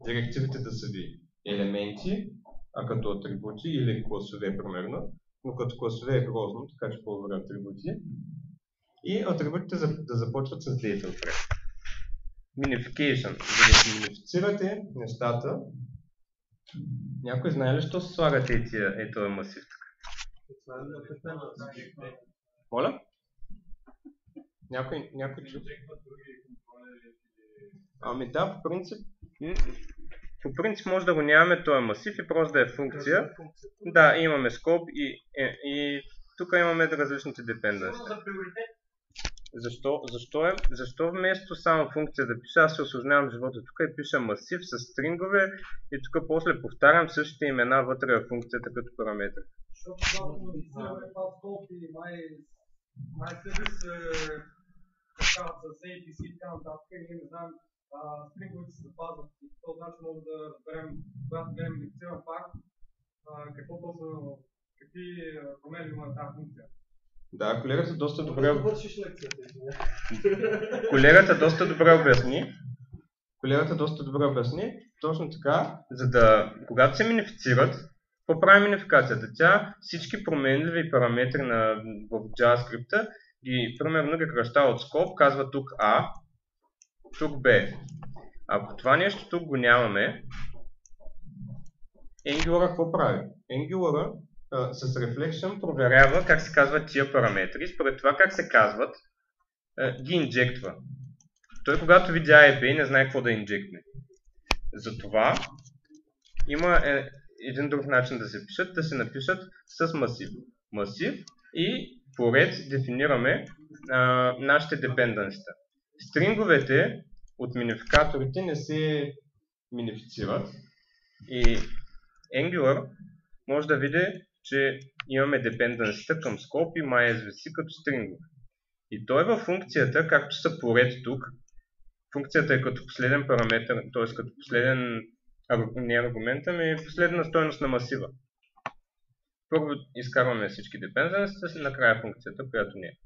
директивите да са ви елементи, а като атрибути или класове, примерно. Но като класове е грозно, така че по-добре атрибути. И атрибутите да започват с data отпред. Minification. За да си минифицирате нещата, някой знае ли, що се слагате този масив така? Моля? Някой чу? Ами да, по принцип може да го нямаме този масив и просто да е функция. Да, имаме scope и тук имаме различните dependencies. Защо вместо само функция да пиша, аз се усложнявам живота тук и пиша масив с стрингове и тук после повтарям същите имена вътре в функцията като параметър. Защото когато модифицираме това scope и MyService се качават с APC и така нататък и ние не знаем стринговете се запазват и по този начин може да разберем, когато гледаме модифициран факт, какви промени има на тази функция. Да, колегата доста добре... вършиш лекцията. Колегата доста добре обясни. Точно така, когато се минифицират, какво прави минификацията? Тя всички променливи параметри в JavaScript и примерно ги кръщава от scope, казва тук A, тук B. Ако това нещо тук го нямаме, Angular какво прави? Angular с Reflection проверява как се казват тия параметри. Според това как се казват, ги инжектва. Той когато видя API не знае какво да инжектне. Затова има един друг начин да се пишат, да се напишат с масив. Масив и поред дефинираме нашите dependencies. Стринговете от минификаторите не се минифицират и Angular може да види, че имаме dependencies към scope и MySVC като стрингов. И той във функцията, както са поред тук, функцията е като последен параметр, т.е. като последен, не аргумент, ами последна стойност на масива. Първо изкарваме всички dependencies, накрая функцията, която не е.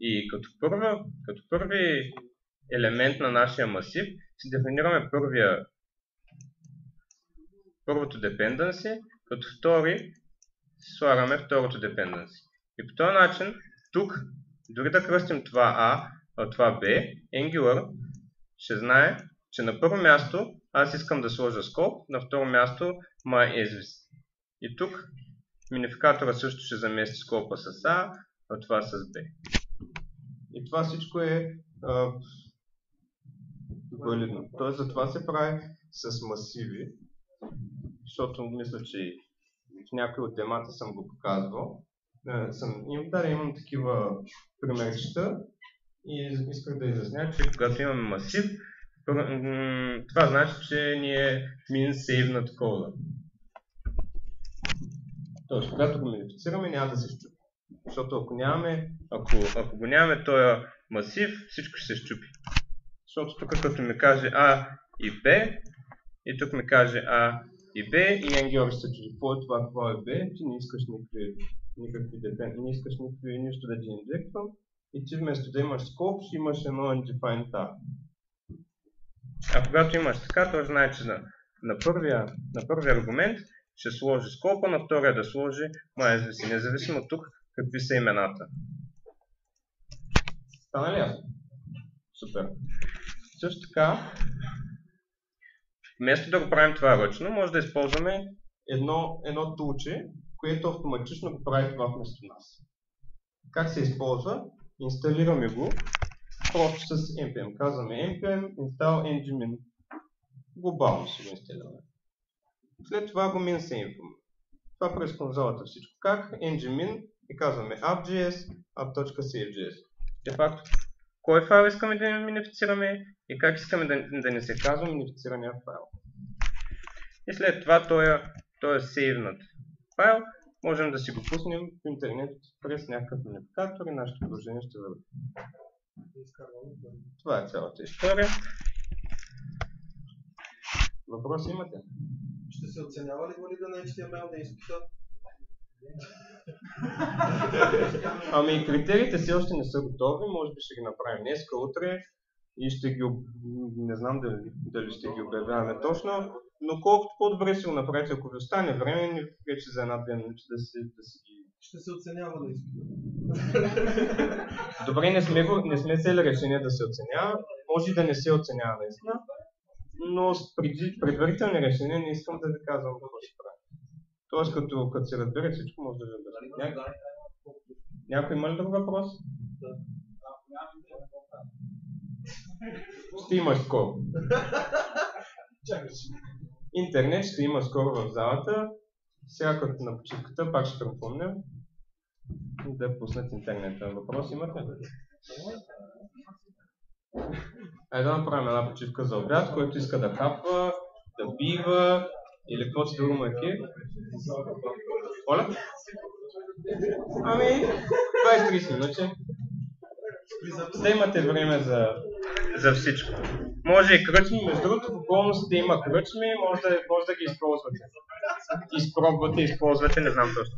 И като първи елемент на нашия масив си дефинираме първото dependency, като втори слагаме второто dependency. И по този начин, тук, дори да кръстим това A, а това B, Angular ще знае, че на първо място аз искам да сложа scope, на второ място MySVC. И тук минификатора също ще замести скопа с A, а това с B. И това всичко е валидно. Тоест за това се прави с масиви, защото мисля, че в някои от темата съм го показвал. Имам такива примерчета и исках да изясня, че когато имаме масив, това значи, че ни е min-save кода. Тоест, когато го минифицираме, няма да се щупи. Защото ако го нямаме този масив, всичко ще се щупи. Защото тук като ми каже A и B, и тук ми каже A и B, и Angular ще се чуди какво е това, какво е B, ти не искаш нищо да ги инжектвам, и ти вместо да имаш scope, ще имаш едно undefined tab. А когато имаш така, той знае, че на първия аргумент ще сложи scope, на втория да сложи MySVC, независимо тук какви са имената. Стана ли ясно? Супер. Също така, вместо да го правим това ръчно, може да използваме едно тулче, което автоматично го прави това вместо нас. Как се използва? Инсталираме го просто с npm. Казваме npm install ngmin. Глобално ще го инсталираме. След това го min-save. Това през конзолата всичко. Как ngmin и казваме app.js, app.cf.js. Де факто, кой файл искаме да минифицираме и как искаме да не се казва минифицирания файл. И след това той е сейвнат файл, можем да си го пуснем в интернет през някакъв минификатор и нашето приложение ще върви. Това е цялата история. Въпроси имате? Ще се оценява ли валида на HTML на изпита? Ами критериите все още не са готови, може би ще ги направим днеска, утре и ще ги, не знам дали ще ги обявяваме точно, но колкото по-добре си го направите, ако ви остане време, вече за една-две минути да си ги... Ще се оценява на изпита. Добре, не сме взели решение да се оценява, може и да не се оценява наистина, но с предварителни решения не искам да ви казвам какво ще правим. Тоест, като се разбере всичко, може да ви обясня. Някой има ли друг въпрос? Да. Ще има скоро. Интернет ще има скоро в залата. Сега като на почивката пак ще припомня да пуснат интернета. Въпрос имате? Айде да направим една почивка за обяд, който иска да хапва, да бива или каквото друго му е кеф. Оля? Ами, 20-30 минути. Ще имате време за всичко. Може и кръчми, между другото в околностите има кръчми, може да ги използвате. Изпробвате, използвате, не знам точно.